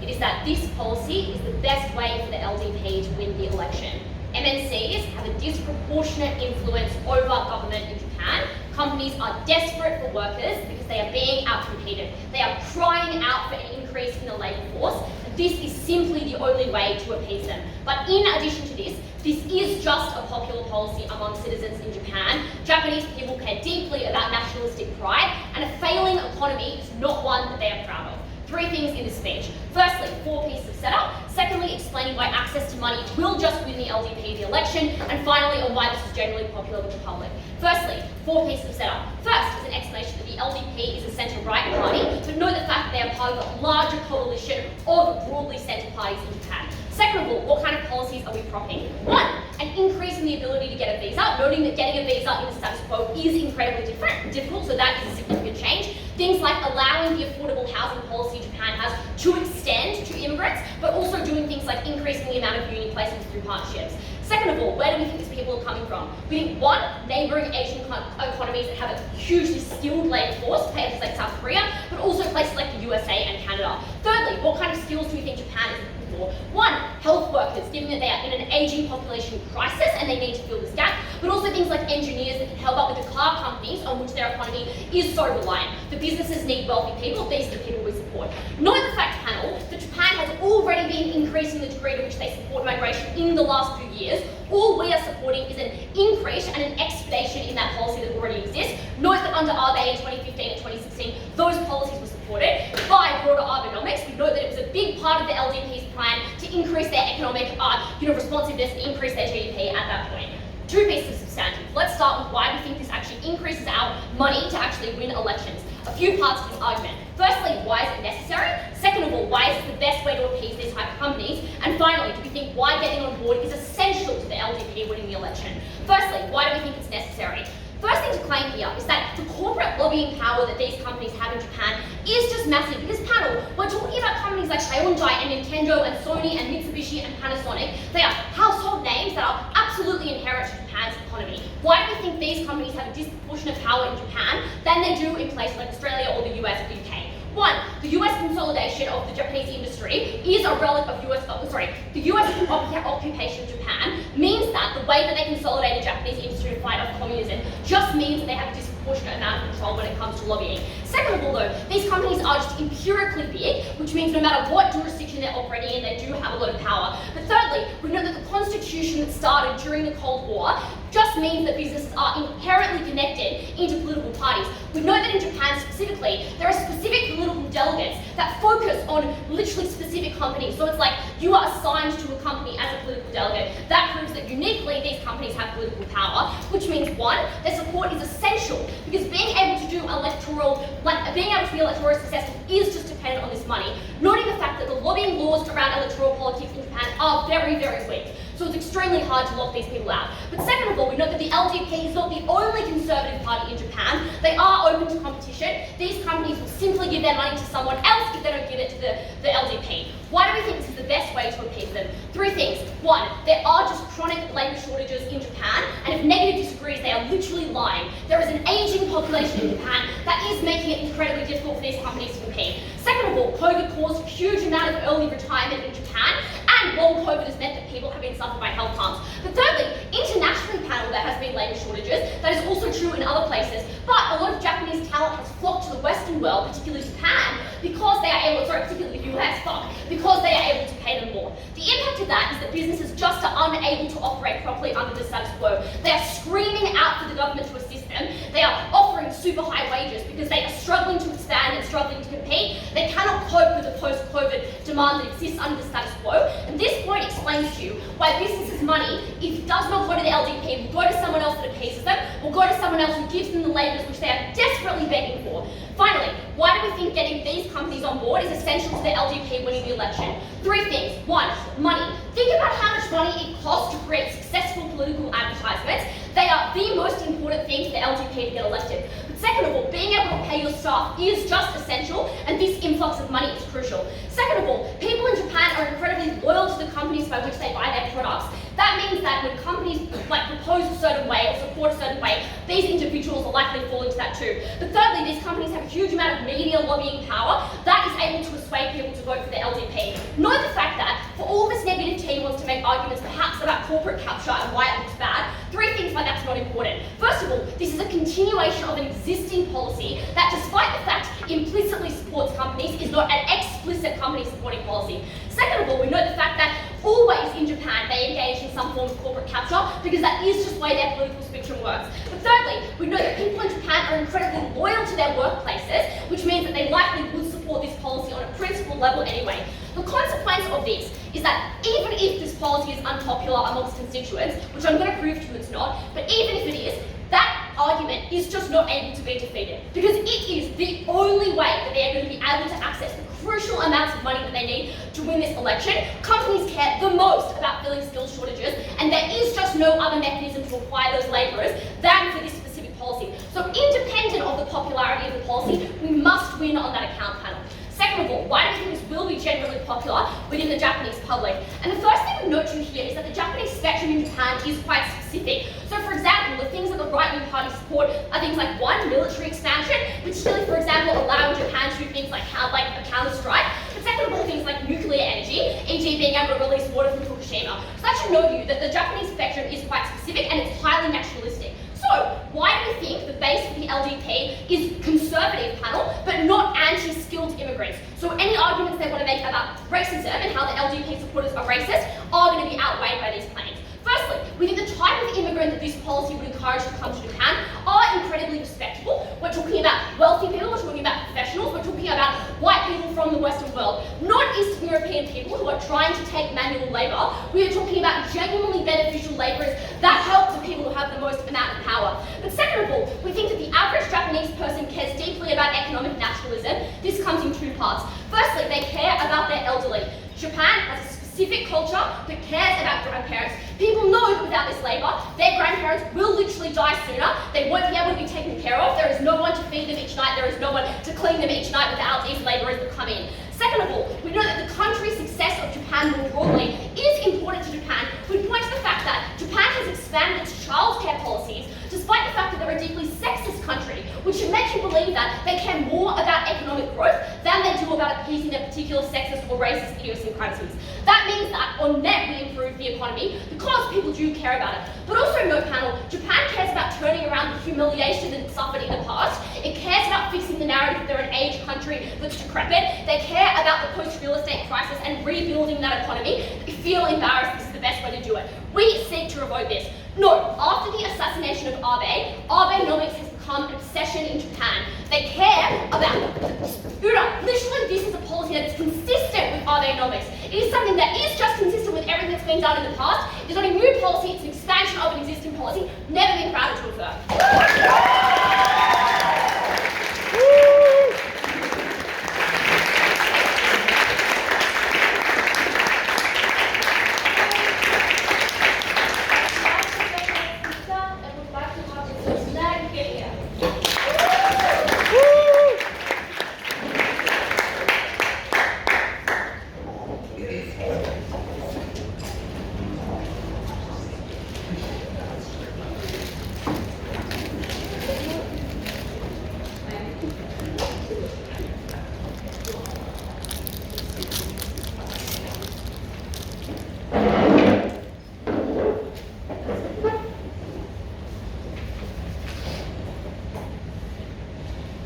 is that this policy is the best way for the LDP to win the election. MNCs have a disproportionate influence over government in Japan. Companies are desperate for workers because they are being outcompeted. They are crying out for an increase in the labour force, and this is simply the only way to appease them. But in addition to this is just a popular policy among citizens in Japan. Japanese people care deeply about nationalistic pride, and a failing economy is not one that they are proud of. 3 things in this speech. Firstly, 4 pieces of setup. Secondly, explaining why access to money will just win the LDP the election. And finally, on why this is generally popular with the public. Firstly, 4 pieces of setup. First is an explanation that the LDP is a centre-right party, but note the fact that they are part of a larger coalition of broadly centre parties in Japan. Second of all, what kind of policies are we propping? 1, an increase in the ability to get a visa, noting that getting a visa in the status quo is incredibly difficult, so that is a significant change. Things like allowing the affordable housing policy Japan has to extend to immigrants, but also doing things like increasing the amount of uni placements through partnerships. Second of all, where do we think these people are coming from? We think 1, neighbouring Asian economies that have a hugely skilled labour force, places like South Korea, but also places like the USA and Canada. Thirdly, what kind of skills do we think Japan is looking for? 1, health workers, given that they are in an ageing population crisis and they need to fill this gap, but also things like engineers that can help out with the car companies on which their economy is so reliant. The businesses need wealthy people, these are the people we support. Note the fact, panel, that Japan has already been increasing the degree to which they support migration in the last few years. All we are supporting is an increase and an expedition in that policy that already exists. Note that under Abe in 2015 and 2016, those policies were supported by broader Abenomics. We know that it was a big part of the LDP's plan to increase their economic responsiveness and increase their GDP at that point. 2 pieces of substantive. Let's start with why we think this actually increases our money to actually win elections. A few parts of this argument. Firstly, why is it necessary? Second of all, why is it the best way to appease these type of companies? And finally, do we think why getting on board is essential to the LDP winning the election? Firstly, why do we think it's necessary? First thing to claim here is that the corporate lobbying power that these companies have in Japan is just massive. Because panel, we're talking about companies like Hyundai and Nintendo and Sony and Mitsubishi and Panasonic. They are household names that are absolutely inherent to Japan's economy. Why do we think these companies have a disproportionate power in Japan than they do in places like Australia or the US or the UK? 1, the US consolidation of the Japanese industry is a relic of the US occupation of Japan means that the way that they consolidate the Japanese industry to fight off communism just means that they have a disproportionate amount of control when it comes to lobbying. Second of all though, these companies are just empirically big, which means no matter what jurisdiction they're operating in, they do have a lot of power. But thirdly, we know that the constitution that started during the Cold War just means that businesses are inherently connected into political parties. We know that in Japan specifically, there are specific political delegates that focus on literally specific companies. So it's like you are assigned to a company as a political delegate. That proves that uniquely these companies have political power, which means 1, their support is essential because being able to be electorally successful is just dependent on this money. Noting the fact that the lobbying laws around electoral politics in Japan are very, very weak. So it's extremely hard to lock these people out. But second of all, we know that the LDP is not the only conservative party in Japan. They are open to competition. These companies will simply give their money to someone else if they don't give it to the LDP. Why do we think this is the best way to appease them? 3 things. 1, there are just chronic labour shortages in Japan, and if Negative disagrees, they are literally lying. There is an ageing population in Japan that is making it incredibly difficult for these companies to compete. Second of all, COVID caused a huge amount of early retirement in Japan, and long COVID has meant that people have been suffered by health harms. But thirdly, internationally, panel, there has been labour shortages. That is also true in other places, but a lot of Japanese talent has flocked to the Western world, particularly Japan, because they are able, particularly the US, because they are able to pay them more. The impact of that is that businesses just are unable to operate properly under the status quo. They are screaming out for the government to assist them. They are offering super high wages because they are struggling to expand and struggling to compete. They cannot cope with the post-COVID demand that exists under the status quo. And this point explains to you why businesses' money, if it does not go to the LDP, will go to someone else that appeases them, will go to someone else who gives them the labours which they are desperately begging for. Finally, why do we think getting these companies on board is essential to the LDP winning the election? 3 things. 1, money. Think about how much money it costs to create successful political advertisements. They are the most important thing for the LDP to get elected. But second of all, being able to pay your staff is just essential, and this influx of money is crucial. Second of all, people in Japan are incredibly loyal to the companies by which they buy their products. That means that when companies propose a certain way or support a certain way, these individuals are likely to fall into that too. But thirdly, these companies have a huge amount of media lobbying power that is able to persuade people to vote for the LDP. corporate capture and why it looks bad, 3 things why that's not important. First of all, this is a continuation of an existing policy that, despite the fact it implicitly supports companies, is not an explicit company supporting policy. Second of all, we know the fact that always in Japan they engage in some form of corporate capture because that is just the way their political spectrum works. But thirdly, we know that people in Japan are incredibly loyal to their workplaces, which means that they likely would support this policy on a principle level anyway. The consequence of this is that even if this policy is unpopular amongst constituents, which I'm going to prove to you it's not, but even if it is, that argument is just not able to be defeated because it is the only way that they are going to be able to access the crucial amounts of money that they need to win this election. Companies care the most about filling skills shortages, and there is just no other mechanism to acquire those labourers than for this specific policy. So independent of the popularity of the policy, we must win on that account panel. Second of all, why do we think this will be generally popular within the Japanese public? And the first thing to note to here is that the Japanese spectrum in Japan is quite specific. So for example, the things that the right-wing party support are things like 1, military expansion, particularly for example allowing Japan to do things like a counter-strike. But second of all, things like nuclear energy, e.g. being able to release water from Fukushima. So that should know you that the Japanese spectrum is quite specific and it's highly nationalistic. So, why do we think the base of the LDP is conservative panel, but not anti-skilled immigrants? So any arguments they want to make about racism and how the LDP supporters are racist are going to be outweighed by these claims. Firstly, we think the type of immigrant that this policy would encourage to come to Japan are incredibly respectable. We're talking about wealthy people, we're talking about professionals, we're talking about white people from the Western world, not Eastern European people who are trying to take manual labour. We are talking about genuinely beneficial labourers that help the people who have the most amount of power. But second of all, we think that the average Japanese person cares deeply about economic nationalism. This comes in 2 parts. Firstly, they care about their elderly. Japan has a specific culture that cares about grandparents. People know that without this labour, their grandparents will literally die sooner. They won't be able to be taken care of. There is no one to feed them each night. There is no one to clean them each night without these labourers that come in. Second of all, we know that the country's success of Japan more broadly is important to Japan. We point to the fact that Japan has expanded its childcare policies despite the fact that they're a deeply sexist country, which should make you believe that they care more about economic growth than they do about appeasing their particular sexist or racist idiosyncrasies. That means that on net we improve the economy because people do care about it. But also no panel, Japan cares about turning around the humiliation that it suffered in the past. It cares about fixing the narrative that they're an aged country that's decrepit. They care about the post-real estate crisis and rebuilding that economy. They feel embarrassed this is the best way to do it. We seek to revoke this. No, after the assassination of Abenomics has become an obsession in Japan. They care about literally this is a policy that is consistent with Abenomics. It is something that is just consistent with everything that's been done in the past. It's not a new policy, it's an expansion of an existing policy. Never been prouder to affirm.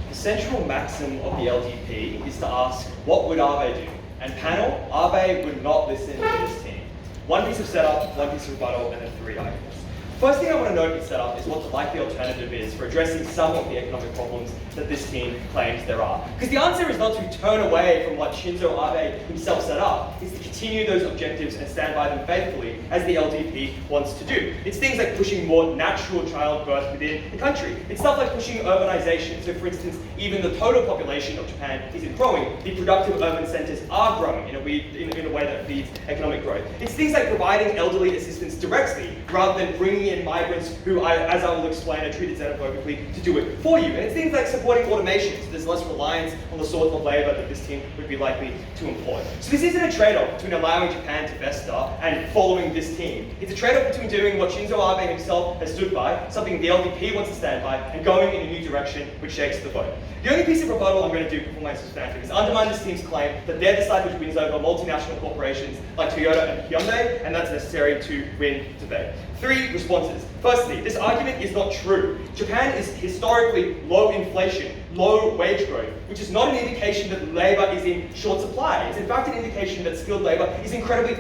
The central maxim of the LDP is to ask, what would Abe do? And panel, Abe would not listen to this team. 1 piece of setup, 1 piece of rebuttal, and then 3 arguments. First thing I want to note in setup is what the likely alternative is for addressing some of the economic problems that this team claims there are. Because the answer is not to turn away from what Shinzo Abe himself set up, it's to continue those objectives and stand by them faithfully, as the LDP wants to do. It's things like pushing more natural childbirth within the country. It's stuff like pushing urbanization. So for instance, even the total population of Japan isn't growing, the productive urban centers are growing in a way that feeds economic growth. It's things like providing elderly assistance directly, rather than bringing European migrants who, as I will explain, are treated xenophobically to do it for you. And it's things like supporting automation, so there's less reliance on the sort of labour that this team would be likely to employ. So this isn't a trade-off between allowing Japan to fester and following this team. It's a trade-off between doing what Shinzo Abe himself has stood by, something the LDP wants to stand by, and going in a new direction which shakes the boat. The only piece of rebuttal I'm going to do before my substantive is undermine this team's claim that they're the side which wins over multinational corporations like Toyota and Hyundai, and that's necessary to win debate. 3 responses. Firstly, this argument is not true. Japan is historically low inflation, low wage growth, which is not an indication that labour is in short supply. It's in fact an indication that skilled labour is incredibly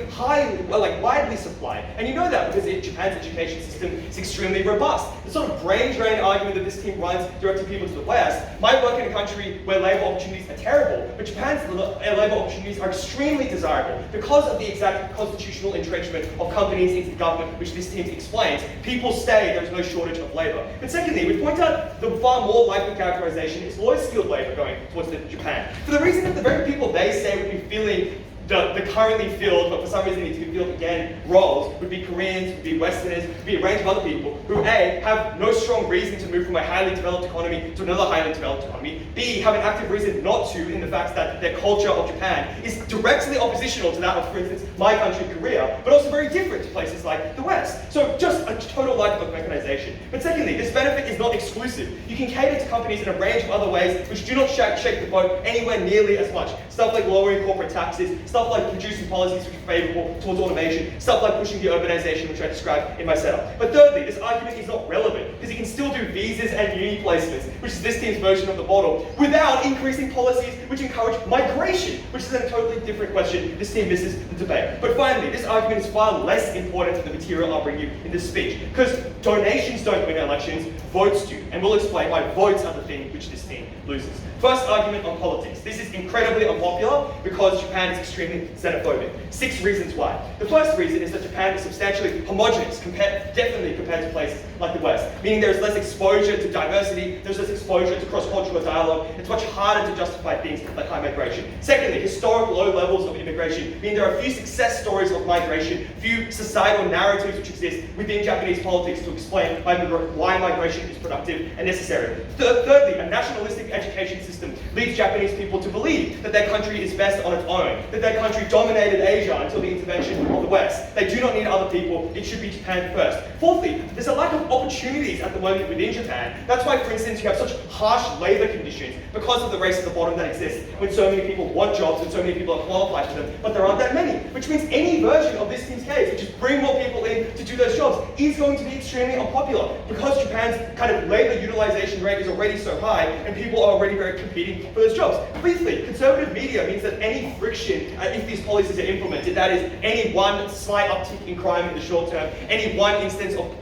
widely supplied. And you know that because Japan's education system is extremely robust. The sort of brain drain argument that this team runs directing people to the West might work in a country where labour opportunities are terrible, but Japan's labour opportunities are extremely desirable because of the exact constitutional entrenchment of companies into government, which this team explains. People stay, there's no shortage of labour. But secondly, we point out the far more likely characterisation is low skilled labour going towards Japan. For the reason that the very people they say would be filling the currently filled, but for some reason need to be filled again, roles would be Koreans, would be Westerners, would be a range of other people who A, have no strong reason to move from a highly developed economy to another highly developed economy, B, have an active reason not to in the fact that their culture of Japan is directly oppositional to that of, for instance, my country, Korea, but also very different to places like the West. So just a total lack of mechanization. But secondly, this benefit is not exclusive. You can cater to companies in a range of other ways which do not shake the boat anywhere nearly as much. Stuff like lowering corporate taxes, stuff like producing policies which are favourable towards automation, stuff like pushing the urbanization which I described in my setup. But thirdly, this argument is not relevant because you can still do visas and uni placements, which is this team's version of the model, without increasing policies which encourage migration, which is a totally different question. This team misses the debate. But finally, this argument is far less important than the material I'll bring you in this speech, because donations don't win elections, votes do, and we'll explain why votes are the thing which this team loses. First argument on politics. This is incredibly unpopular because Japan is extremely xenophobic. 6 reasons why. The first reason is that Japan is substantially homogenous, definitely compared to places like the West, meaning there is less exposure to diversity, there's less exposure to cross-cultural dialogue, it's much harder to justify things like high migration. Secondly, historic low levels of immigration mean there are few success stories of migration, few societal narratives which exist within Japanese politics to explain why migration is productive and necessary. Thirdly, a nationalistic education system leads Japanese people to believe that their country is best on its own, that their country dominated Asia until the intervention of the West. They do not need other people, it should be Japan first. Fourthly, there's a lack of opportunities at the moment within Japan. That's why, for instance, you have such harsh labour conditions because of the race at the bottom that exists, when so many people want jobs and so many people are qualified for them, but there aren't that many, which means any version of this team's case, which is bring more people in to do those jobs, is going to be extremely unpopular because Japan's kind of labour utilisation rate is already so high and people are already very competing for those jobs. Fifthly, conservative media means that any friction, if these policies are implemented, that is, any one slight uptick in crime in the short term, any one instance of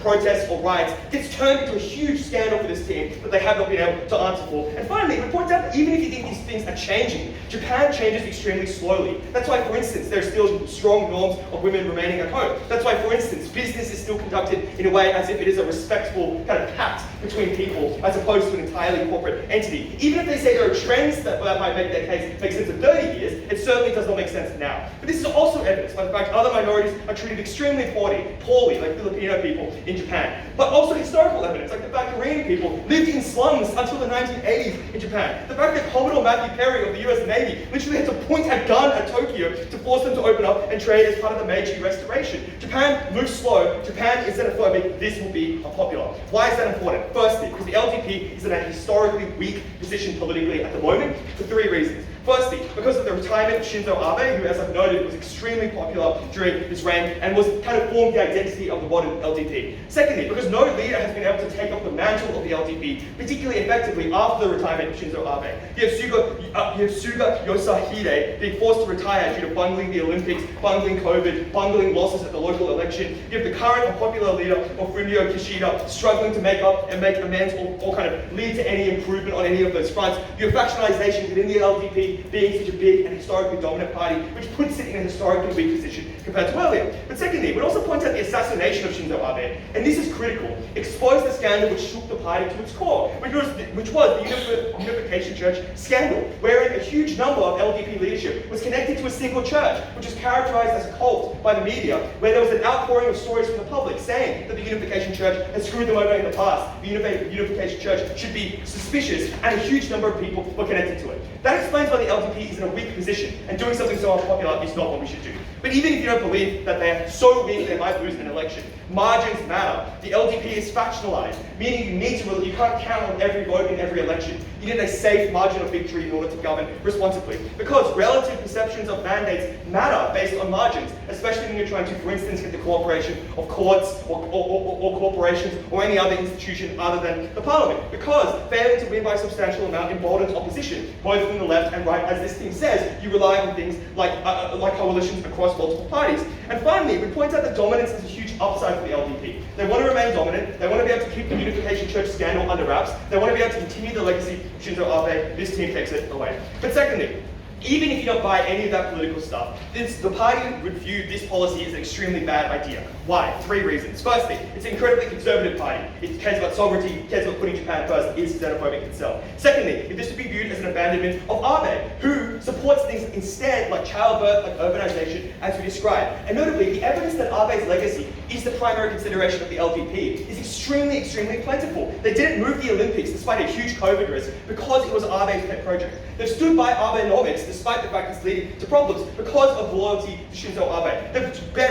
protests or riots, gets turned into a huge scandal for this team that they have not been able to answer for. And finally, we point out that even if you think these things are changing, Japan changes extremely slowly. That's why, for instance, there are still strong norms of women remaining at home. That's why, for instance, business is still conducted in a way as if it is a respectful kind of pact between people, as opposed to an entirely corporate entity. Even if they say there are trends that might make their case make sense in 30 years, it certainly does not make sense now. But this is also evidenced by the fact other minorities are treated extremely poorly, like Filipino people in Japan. But also historical evidence, like the fact Korean people lived in slums until the 1980s in Japan. The fact that Commodore Matthew Perry of the US Navy literally had to point a gun at Tokyo to force them to open up and trade as part of the Meiji Restoration. Japan moves slow, Japan is xenophobic, this will be unpopular. Why is that important? Firstly, because the LDP is in a historically weak position politically at the moment for 3 reasons. Firstly, because of the retirement of Shinzo Abe, who, as I've noted, was extremely popular during his reign and was kind of formed the identity of the modern LDP. Secondly, because no leader has been able to take up the mantle of the LDP particularly effectively after the retirement of Shinzo Abe. You have Suga Yoshihide being forced to retire due to bungling the Olympics, bungling COVID, bungling losses at the local election. You have the current unpopular leader of Fumio Kishida struggling to make up and make amends or kind of lead to any improvement on any of those fronts. You have factionalization within the LDP LGP being such a big and historically dominant party, which puts it in a historically weak position compared to earlier. But secondly, we'd also point out the assassination of Shinzo Abe, and this is critical, exposed the scandal which shook the party to its core, which was the Unification Church scandal, wherein a huge number of LDP leadership was connected to a single church, which was characterized as a cult by the media, where there was an outpouring of stories from the public saying that the Unification Church had screwed them over in the past. The Unification Church should be suspicious, and a huge number of people were connected to it. That explains why the LDP is in a weak position, and doing something so unpopular is not what we should do. But even if you don't believe that they're so weak they might lose an election, margins matter. The LDP is factionalized, meaning you can't count on every vote in every election. You need a safe margin of victory in order to govern responsibly. Because relative perceptions of mandates matter based on margins, especially when you're trying to, for instance, get the cooperation of courts or corporations or any other institution other than the parliament. Because failing to win by a substantial amount emboldens opposition, both from the left and right. As this team says, you rely on things like coalitions across multiple parties. And finally, we point out that dominance is a huge upside for the LDP. They want to remain dominant. They want to be able to keep the Unification Church scandal under wraps. They want to be able to continue the legacy of Shinzo Abe. This team takes it away. But secondly, even if you don't buy any of that political stuff, the party would view this policy as an extremely bad idea. Why? 3 reasons. Firstly, it's an incredibly conservative party. It cares about sovereignty, it cares about putting Japan first, it's xenophobic itself. Secondly, if this would be viewed as an abandonment of Abe, who supports things instead like childbirth, like urbanization, as we described. And notably, the evidence that Abe's legacy is the primary consideration of the LDP is extremely, extremely plentiful. They didn't move the Olympics despite a huge COVID risk because it was Abe's pet project. They've stood by Abenomics despite the fact it's leading to problems because of loyalty to Shinzo Abe.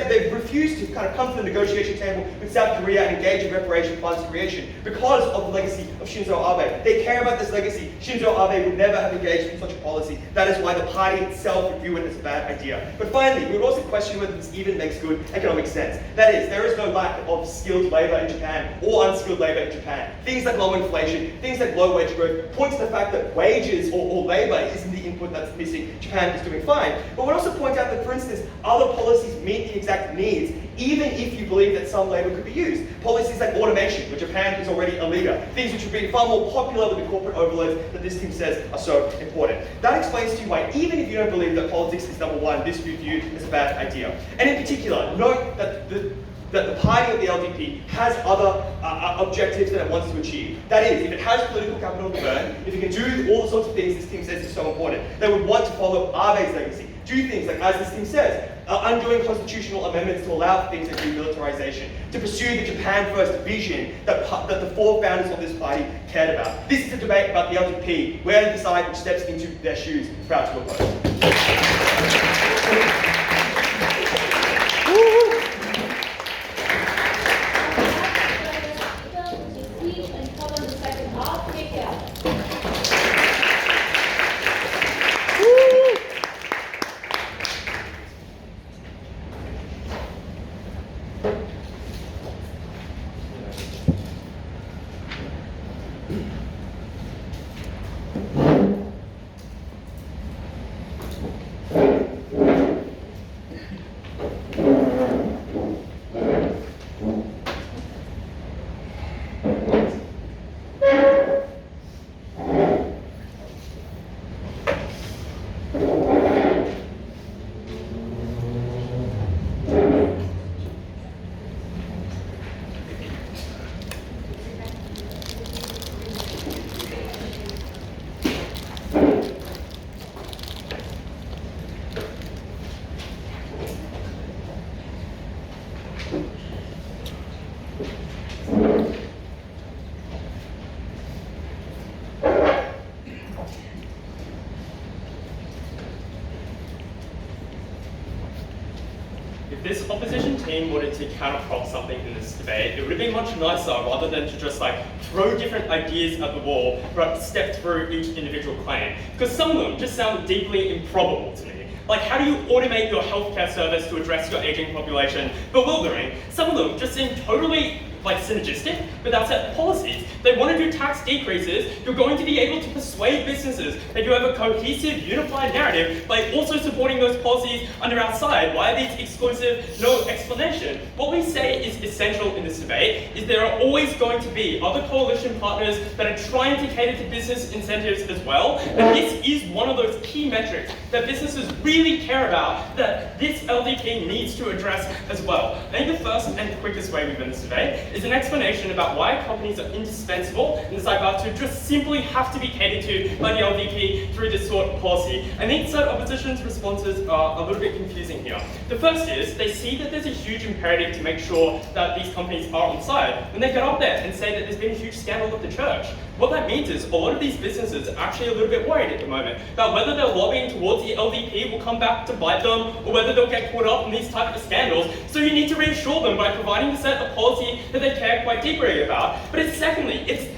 They've refused to kind of come to the negotiation table with South Korea and engage in reparation funds creation because of the legacy of Shinzo Abe. They care about this legacy. Shinzo Abe would never have engaged in such a policy. That is why the party itself would view it as a bad idea. But finally, we would also question whether this even makes good economic sense. That is, there is no lack of skilled labor in Japan or unskilled labor in Japan. Things like low inflation, things like low wage growth point to the fact that wages or labor isn't the input that's missing. Japan is doing fine. But we'd also point out that, for instance, other policies meet the exact needs, even if you believe that some labor could be used. Policies like automation, where Japan is already a leader. Things which would be far more popular with the corporate overloads that this team says are so important. That explains to you why, even if you don't believe that politics is number one, this would be viewed as a bad idea. And in particular, note that the party of the LDP has other objectives that it wants to achieve. That is, if it has political capital to burn, if it can do all the sorts of things this team says is so important, they would want to follow Abe's legacy. Do things like, as this team says, undoing constitutional amendments to allow things like demilitarization, to pursue the Japan First vision that the 4 founders of this party cared about. This is a debate about the LDP, where the side which steps into their shoes proud to oppose. If this opposition team wanted to counterprop something in this debate, it would have been much nicer rather than to just throw different ideas at the wall, but step through each individual claim. Because some of them just sound deeply improbable to me. Like, how do you automate your healthcare service to address your aging population? Bewildering. Some of them just seem totally like synergistic with our set of policies. They want to do tax decreases. You're going to be able to persuade businesses that you have a cohesive, unified narrative by also supporting those policies under our side. Why are these exclusive? No explanation. What we say is essential in this debate is there are always going to be other coalition partners that are trying to cater to business incentives as well. And this is one of those key metrics that businesses really care about that this LDP needs to address as well. I think the first and quickest way we win this debate is an explanation about why companies are indispensable in this about to just simply have to be catered to by the LDP through this sort of policy. I think that opposition's responses are a little bit confusing here. The first is they see that there's a huge imperative to make sure that these companies are on side when they get up there and say that there's been a huge scandal at the church. What that means is a lot of these businesses are actually a little bit worried at the moment about whether their lobbying towards the LDP will come back to bite them or whether they'll get caught up in these type of scandals. So you need to reassure them by providing a set of policy that they care quite deeply about. But it's secondly, it's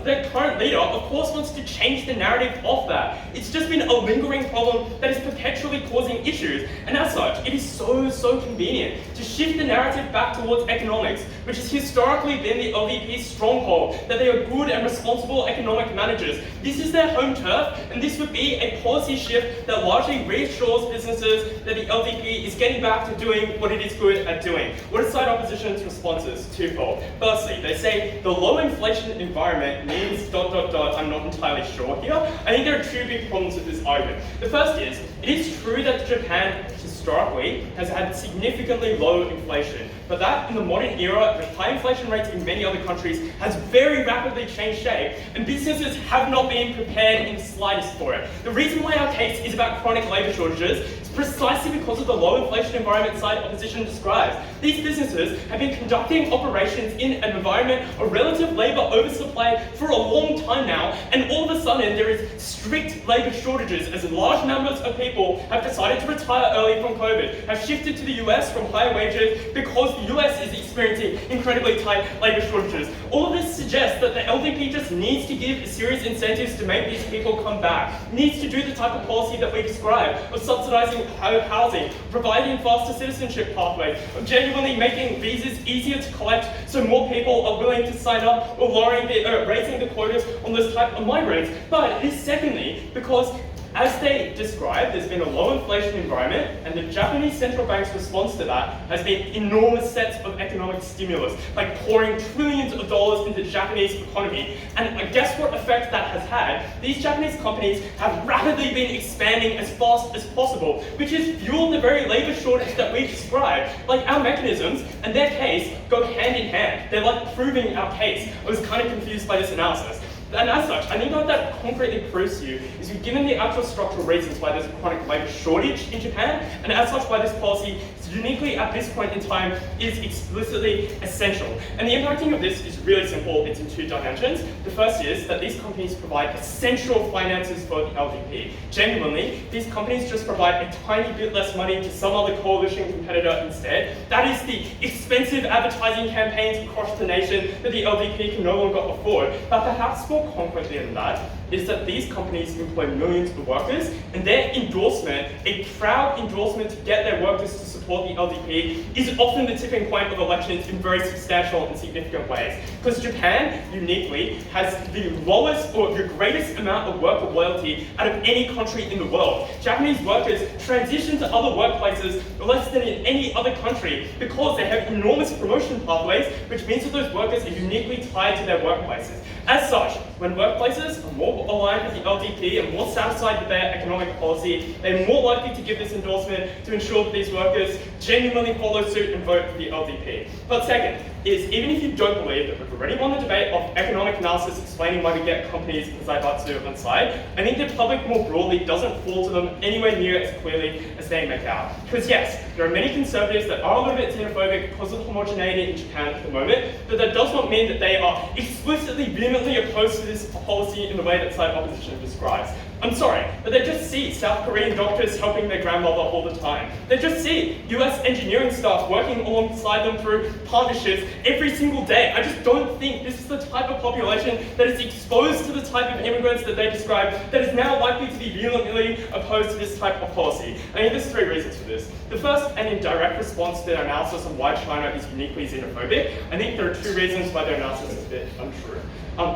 their current leader, of course, wants to change the narrative of that. It's just been a lingering problem that is perpetually causing issues. And as such, it is so convenient to shift the narrative back towards economics, which has historically been the LDP's stronghold, that they are good and responsible economic managers. This is their home turf, and this would be a policy shift that largely reassures businesses that the LDP is getting back to doing what it is good at doing. What is side opposition's responses? Twofold. Firstly, they say the low inflation environment means ... I'm not entirely sure here. I think there are two big problems with this argument. The first is, it is true that Japan historically has had significantly low inflation, but that in the modern era, with high inflation rates in many other countries, has very rapidly changed shape, and businesses have not been prepared in the slightest for it. The reason why our case is about chronic labour shortages is precisely because of the low inflation environment side opposition describes. These businesses have been conducting operations in an environment of relative labour oversupply for a long time now, and all of a sudden there is strict labour shortages as large numbers of people have decided to retire early from COVID, have shifted to the US from higher wages because the US is experiencing incredibly tight labour shortages. All of this suggests that the LDP just needs to give serious incentives to make these people come back, needs to do the type of policy that we describe, of subsidising housing, providing faster citizenship pathways, of genuinely making visas easier to collect so more people are willing to sign up, or raising the quotas on this type of migrants. But it is secondly because, as they described, there's been a low inflation environment, and the Japanese central bank's response to that has been enormous sets of economic stimulus, like pouring trillions of dollars into the Japanese economy. And guess what effect that has had? These Japanese companies have rapidly been expanding as fast as possible, which has fueled the very labour shortage that we described. Like, our mechanisms and their case go hand in hand. They're like proving our case. I was kind of confused by this analysis. And as such, I think what that concretely proves to you is we've given the actual structural reasons why there's a chronic labour shortage in Japan, and as such why this policy, uniquely at this point in time, is explicitly essential. And the impacting of this is really simple. It's in two dimensions. The first is that these companies provide essential finances for the LDP. Genuinely, these companies just provide a tiny bit less money to some other coalition competitor instead. That is the expensive advertising campaigns across the nation that the LDP can no longer afford. But perhaps more concretely than that, is that these companies employ millions of workers, and their endorsement, a proud endorsement to get their workers to support the LDP, is often the tipping point of elections in very substantial and significant ways. Because Japan, uniquely, has the lowest or the greatest amount of worker loyalty out of any country in the world. Japanese workers transition to other workplaces less than in any other country because they have enormous promotion pathways, which means that those workers are uniquely tied to their workplaces. As such, when workplaces are more aligned with the LDP and more satisfied with their economic policy, they're more likely to give this endorsement to ensure that these workers genuinely follow suit and vote for the LDP. But second is, even if you don't believe that we've already won the debate of economic analysis explaining why we get companies in Zaibatsu on side, I think the public more broadly doesn't fall to them anywhere near as clearly as they make out. Because yes, there are many conservatives that are a little bit xenophobic because of homogeneity in Japan at the moment, but that does not mean that they are explicitly, vehemently opposed to this policy in the way that side opposition describes. I'm sorry, but they just see South Korean doctors helping their grandmother all the time. They just see US engineering staff working alongside them through partnerships every single day. I just don't think this is the type of population that is exposed to the type of immigrants that they describe that is now likely to be violently opposed to this type of policy. I mean, there's three reasons for this. The first, and in direct response to their analysis on why China is uniquely xenophobic, I think there are two reasons why their analysis is a bit untrue.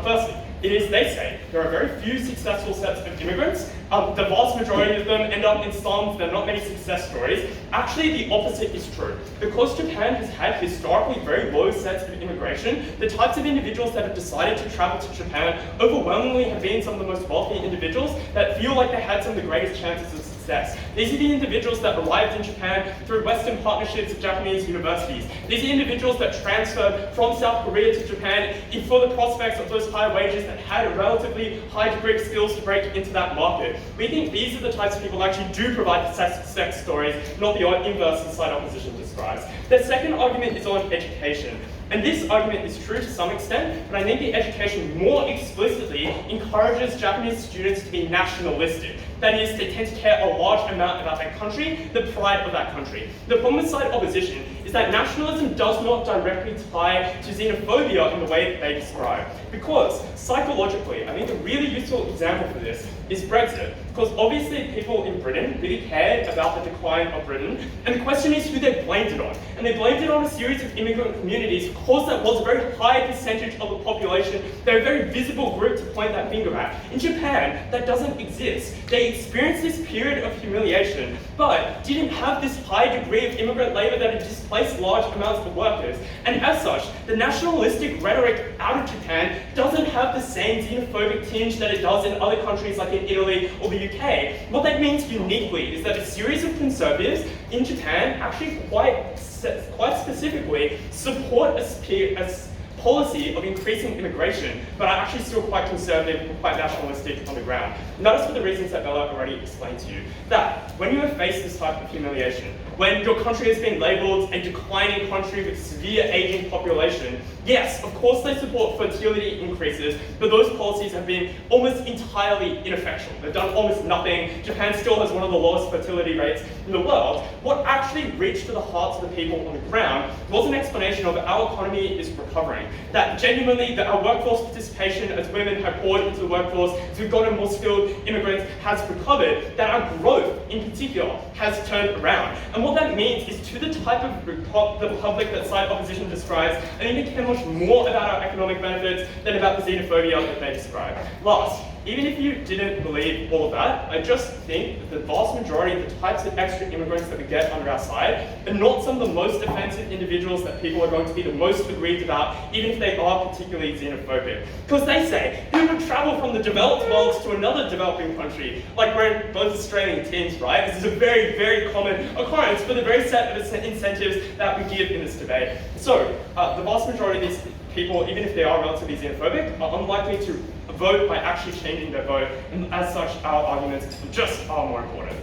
Firstly, it is, they say, there are very few successful sets of immigrants. The vast majority of them end up in slums. There are not many success stories. Actually, the opposite is true. Because Japan has had historically very low sets of immigration, the types of individuals that have decided to travel to Japan overwhelmingly have been some of the most wealthy individuals that feel like they had some of the greatest chances of success. These are the individuals that arrived in Japan through Western partnerships of Japanese universities. These are individuals that transferred from South Korea to Japan for the prospects of those higher wages that had a relatively high degree of skills to break into that market. We think these are the types of people who actually do provide success stories, not the inverse the side opposition describes. The second argument is on education. And this argument is true to some extent, but I think the education more explicitly encourages Japanese students to be nationalistic. That is, they tend to care a large amount about their country, the pride of that country. The problem with side opposition is that nationalism does not directly tie to xenophobia in the way that they describe. Because psychologically, I think a really useful example for this is Brexit. Because obviously people in Britain really cared about the decline of Britain, and the question is who they blamed it on. And they blamed it on a series of immigrant communities because that was a very high percentage of the population. They're a very visible group to point that finger at. In Japan, that doesn't exist. They experienced this period of humiliation, but didn't have this high degree of immigrant labor that had displaced large amounts of workers. And as such, the nationalistic rhetoric out of Japan doesn't have the same xenophobic tinge that it does in other countries like in Italy or the UK. What that means uniquely is that a series of conservatives in Japan actually quite specifically support a policy of increasing immigration, but are actually still quite conservative and quite nationalistic on the ground. Notice for the reasons that Bella already explained to you, that when you have faced this type of humiliation, when your country has been labelled a declining country with severe ageing population, yes, of course they support fertility increases, but those policies have been almost entirely ineffectual. They've done almost nothing. Japan still has one of the lowest fertility rates in the world. What actually reached to the hearts of the people on the ground was an explanation of our economy is recovering. That genuinely, that our workforce participation as women have poured into the workforce, as we've gotten more skilled immigrants, has recovered, that our growth in particular has turned around. And what that means is to the type of the republic that side opposition describes, I think they care much more about our economic benefits than about the xenophobia that they describe. Last, even if you didn't believe all of that, I just think that the vast majority of the types of extra immigrants that we get under our side are not some of the most offensive individuals that people are going to be the most aggrieved about, even if they are particularly xenophobic. Because they say, who would travel from the developed world to another developing country? Like we're in both Australian teams, right? This is a very, very common occurrence for the very set of incentives that we give in this debate. So, the vast majority of these people, even if they are relatively xenophobic, are unlikely to vote by actually changing their vote, and as such, our arguments just are more important.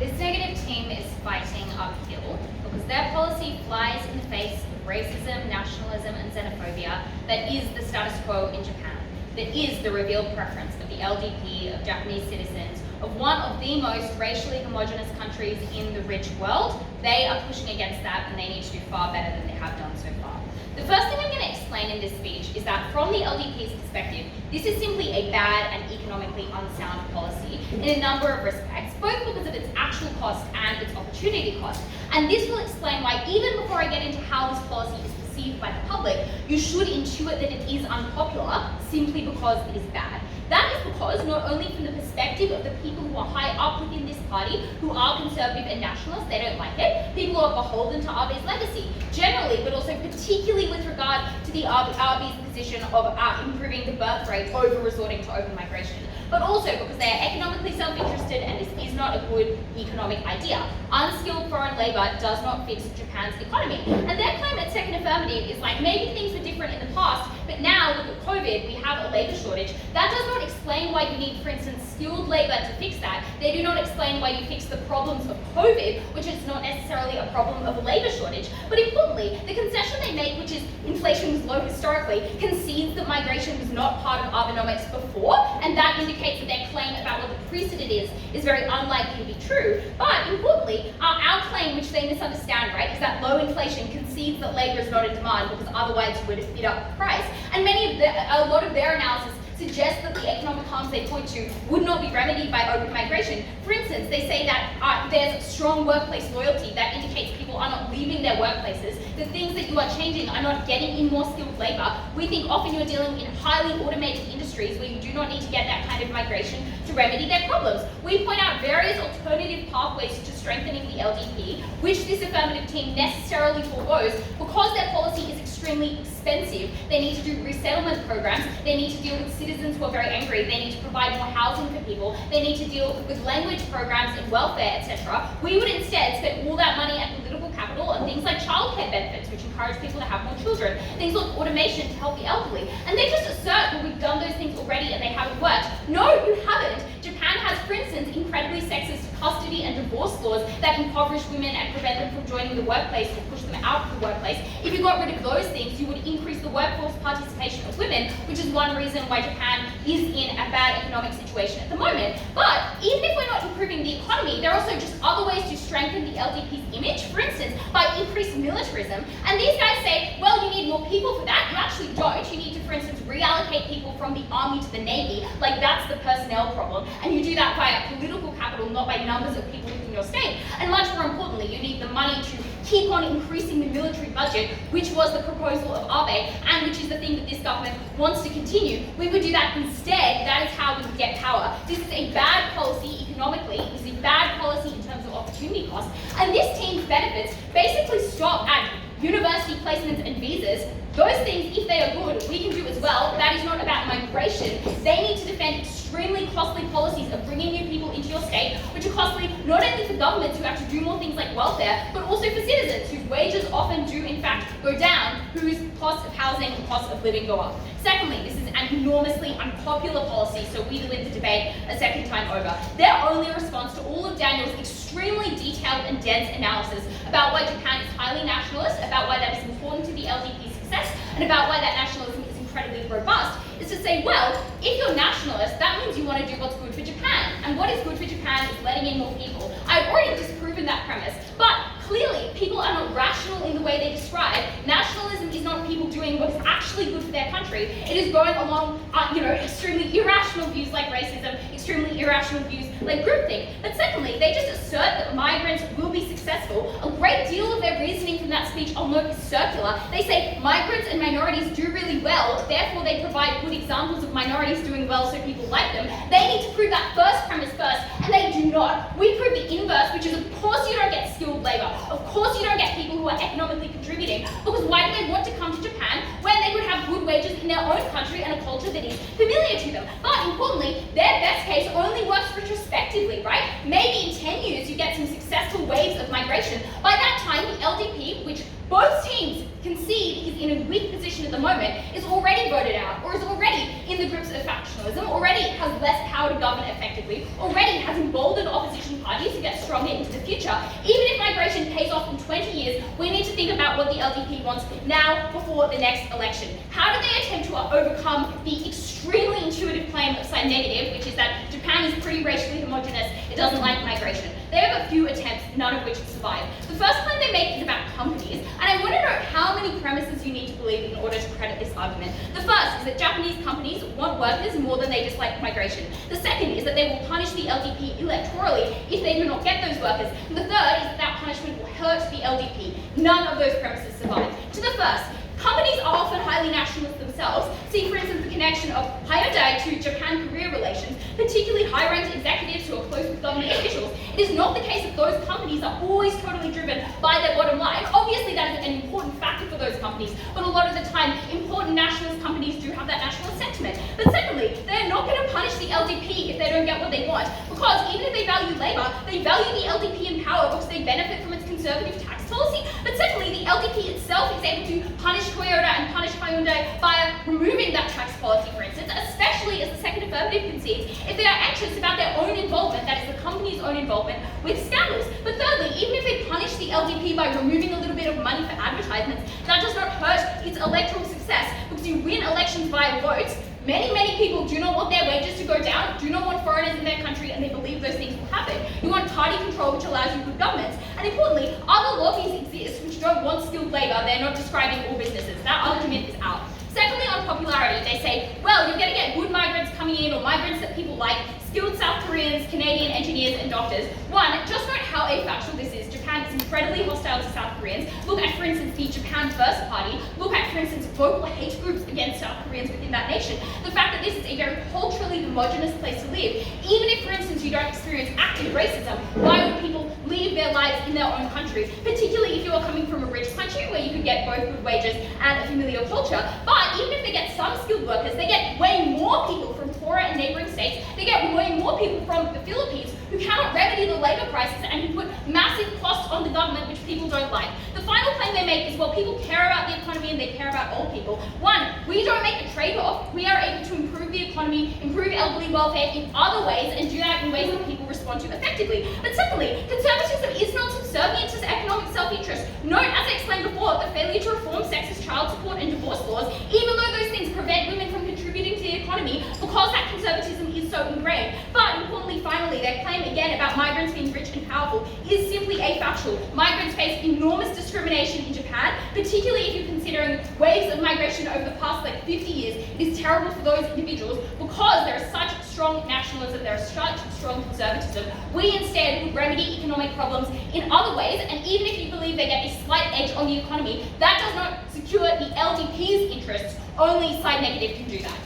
This negative team is fighting uphill because their policy flies in the face of racism, nationalism, and xenophobia that is the status quo in Japan, that is the revealed preference of the LDP, of Japanese citizens, of one of the most racially homogenous countries in the rich world. They are pushing against that, and they need to do far better than they have done so far. The first thing I'm going to explain in this speech is that from the LDP's perspective, this is simply a bad and economically unsound policy in a number of respects, both because of its actual cost and its opportunity cost. And this will explain why, even before I get into how this policy is perceived by the public, you should intuit that it is unpopular simply because it is bad. That is because, not only from the perspective of the people who are high up within this party, who are conservative and nationalist, they don't like it, people who are beholden to RB's legacy generally, but also particularly with regard to the RB's position of improving the birth rate over resorting to open migration, but also because they are economically self-interested and this is not a good economic idea. Unskilled foreign labour does not fix Japan's economy. And their claim at Second Affirmative is like, maybe things were different in the past, but now, look at COVID, we have a labour shortage. That does not explain why you need, for instance, skilled labour to fix that. They do not explain why you fix the problems of COVID, which is not necessarily a problem of a labour shortage. But importantly, the concession they make, which is inflation was low historically, concedes that migration was not part of Abenomics before, and that indicates that their claim about what the precedent is very unlikely to be true. But importantly, our claim, which they misunderstand, right, is that low inflation concedes that labour is not in demand because otherwise you would have bid up the price. And a lot of their analysis suggests that the economic harms they point to would not be remedied by open migration. For instance, they say that there's strong workplace loyalty that indicates people are not leaving their workplaces. The things that you are changing are not getting in more skilled labour. We think often you're dealing in highly automated industries where you do not need to get that kind of migration to remedy their problems. We point out various alternative pathways to strengthening the LDP, which this affirmative team necessarily foregoes because their policy is extremely expensive. They need to do resettlement programs. They need to deal with citizens who are very angry. They need to provide more housing for people. They need to deal with language programs and welfare, etc. We would instead spend all that money and political capital on things like childcare benefits, which encourage people to have more children, things like automation to help the elderly. And they just assert, well, we've done those things already and they haven't worked. No, you haven't. Japan has, for instance, incredibly sexist custody and divorce laws that impoverish women and prevent them from joining the workplace or push them out of the workplace. If you got rid of those things, you would increase the workforce participation of women, which is one reason why Japan is in a bad economic situation at the moment. But even if we're not improving the economy, there are also just other ways to strengthen the LDP's image, for instance, by increased militarism. And these guys say, well, you need more people for that. You actually don't. You need to, for instance, reallocate people from the army to the navy. Like, that's the personnel problem. And you do that via political capital, not by numbers of people within your state. And much more importantly, you need the money to keep on increasing the military budget, which was the proposal of Abe, and which is the thing that this government wants to continue. We would do that instead. That is how we would get power. This is a bad policy economically. This is a bad policy in terms of opportunity cost. And this team's benefits basically stop at university placements and visas. Those things, if they are good, we can do as well. That is not about migration. They need to defend extremely costly policies of bringing new people into your state, which are costly not only for governments who have to do more things like welfare, but also for citizens whose wages often do in fact go down, whose costs of housing and costs of living go up. Secondly, this is an enormously unpopular policy, so we live the debate a second time over. Their only response to all of Daniel's extremely detailed and dense analysis about why Japan is highly nationalist, about why that is important to the LDP's success, and about why that nationalism is incredibly robust, is to say, well, if you're nationalist, that means you want to do what's good for Japan. And what is good for Japan is letting in more people. I've already disproven that premise, but clearly people are not rational in the way they describe. Nationalism is not people doing what is actually good for their country. It is going along, extremely irrational views like racism, extremely irrational views like groupthink. But secondly, they just assert that migrants will be successful. A great deal of their reasoning from that speech, I'll note, is circular. They say migrants and minorities do really well, therefore they provide good examples of minorities doing well so people like them. They need to prove that first premise first, and they do not. We prove the inverse, which is of course you don't get skilled labour. Of course you don't get people who are economically contributing, because why do they want to come to Japan when they could have good wages in their own country and a culture that is familiar to them? But importantly, their best case only works retrospectively, right? Maybe in 10 years you get some successful waves of migration. By that time, the LDP, which both teams concede is in a weak position at the moment, is already voted out, or is already in the grips of factionalism, already has less power to govern effectively, already has emboldened opposition parties to get stronger into the future. Even if migration pays off in 20 years, we need to think about what the LDP wants now before the next election. How do they attempt to overcome the extremely intuitive claim of side negative, which is that Japan is pretty racially homogenous, it doesn't like migration? They have a few attempts, none of which have survived. The first claim they make is about companies, and I want to know how many premises you need to believe in order to credit this argument. The first is that Japanese companies want workers more than they dislike migration. The second is that they will punish the LDP electorally if they do not get those workers. And the third is that that punishment will hurt the LDP. None of those premises survive. To the first, companies are often highly nationalist themselves. See, for instance, the connection of Hyundai to Japan-Korea relations, particularly high-ranked executives who are close with government officials. It is not the case that those companies are always totally driven by their bottom line. Obviously, that is an important factor for those companies, but a lot of the time, important nationalist companies do have that nationalist sentiment. But secondly, they are not going to punish the LDP if they don't get what they want, because even if they value labour, they value the LDP in power because they benefit from its conservative tax policy. But secondly, the LDP itself is able to punish Toyota and punish Hyundai by removing that tax policy, for instance, especially as the second affirmative concedes, if they are anxious about their own involvement, that is the company's own involvement, with scandals. But thirdly, even if they punish the LDP by removing a little bit of money for advertisements, that does not hurt its electoral success, because you win elections via votes. Many people do not want their wages to go down, do not want foreigners in their country, and they believe those things will happen. You want party control, which allows you good governments. And importantly, other lobbies exist which don't want skilled labour. They're not describing all businesses. That argument is out. Secondly, on popularity, they say, well, you're going to get good migrants coming in, or migrants that people like, skilled South Koreans, Canadian engineers, and doctors. One, just note how afactual this is. Japan is incredibly hostile to South Koreans. Look at, for instance, the Japan First Party. Look at, for instance, vocal hate groups against South Koreans within that nation. The fact that this is a very culturally homogenous place to live, even if, for instance, you don't experience active racism, why would people leave their lives in their own country? Particularly if you are coming from a rich country where you could get both good wages and a familiar culture. But even if they get some skilled workers, they get way more people from poorer and neighbouring states. They get way more people from the Philippines who cannot remedy the labour crisis and who put massive costs on the government which people don't like. The final claim they make is, well, people care about the economy and they care about old people. One, we don't make a trade-off. We are able to improve the economy, improve elderly welfare in other ways, and do that in ways that people respond to effectively. But secondly, conservatism is not subservient to economic self-interest. Note, as I explained before, the failure to reform sexist child support and divorce laws, even though those things prevent women from contributing to the economy, because that conservatism is so ingrained. But importantly, finally, their claim again about migrants being rich and powerful is simply afactual. Migrants face enormous discrimination in Japan, particularly if you're considering waves of migration over the past 50 years. It is terrible for those individuals because there is such strong nationalism, there is such strong conservatism. We instead would remedy economic problems in other ways, and even if you believe they get a slight edge on the economy, that does not secure the LDP's interests. Only side negative can do that.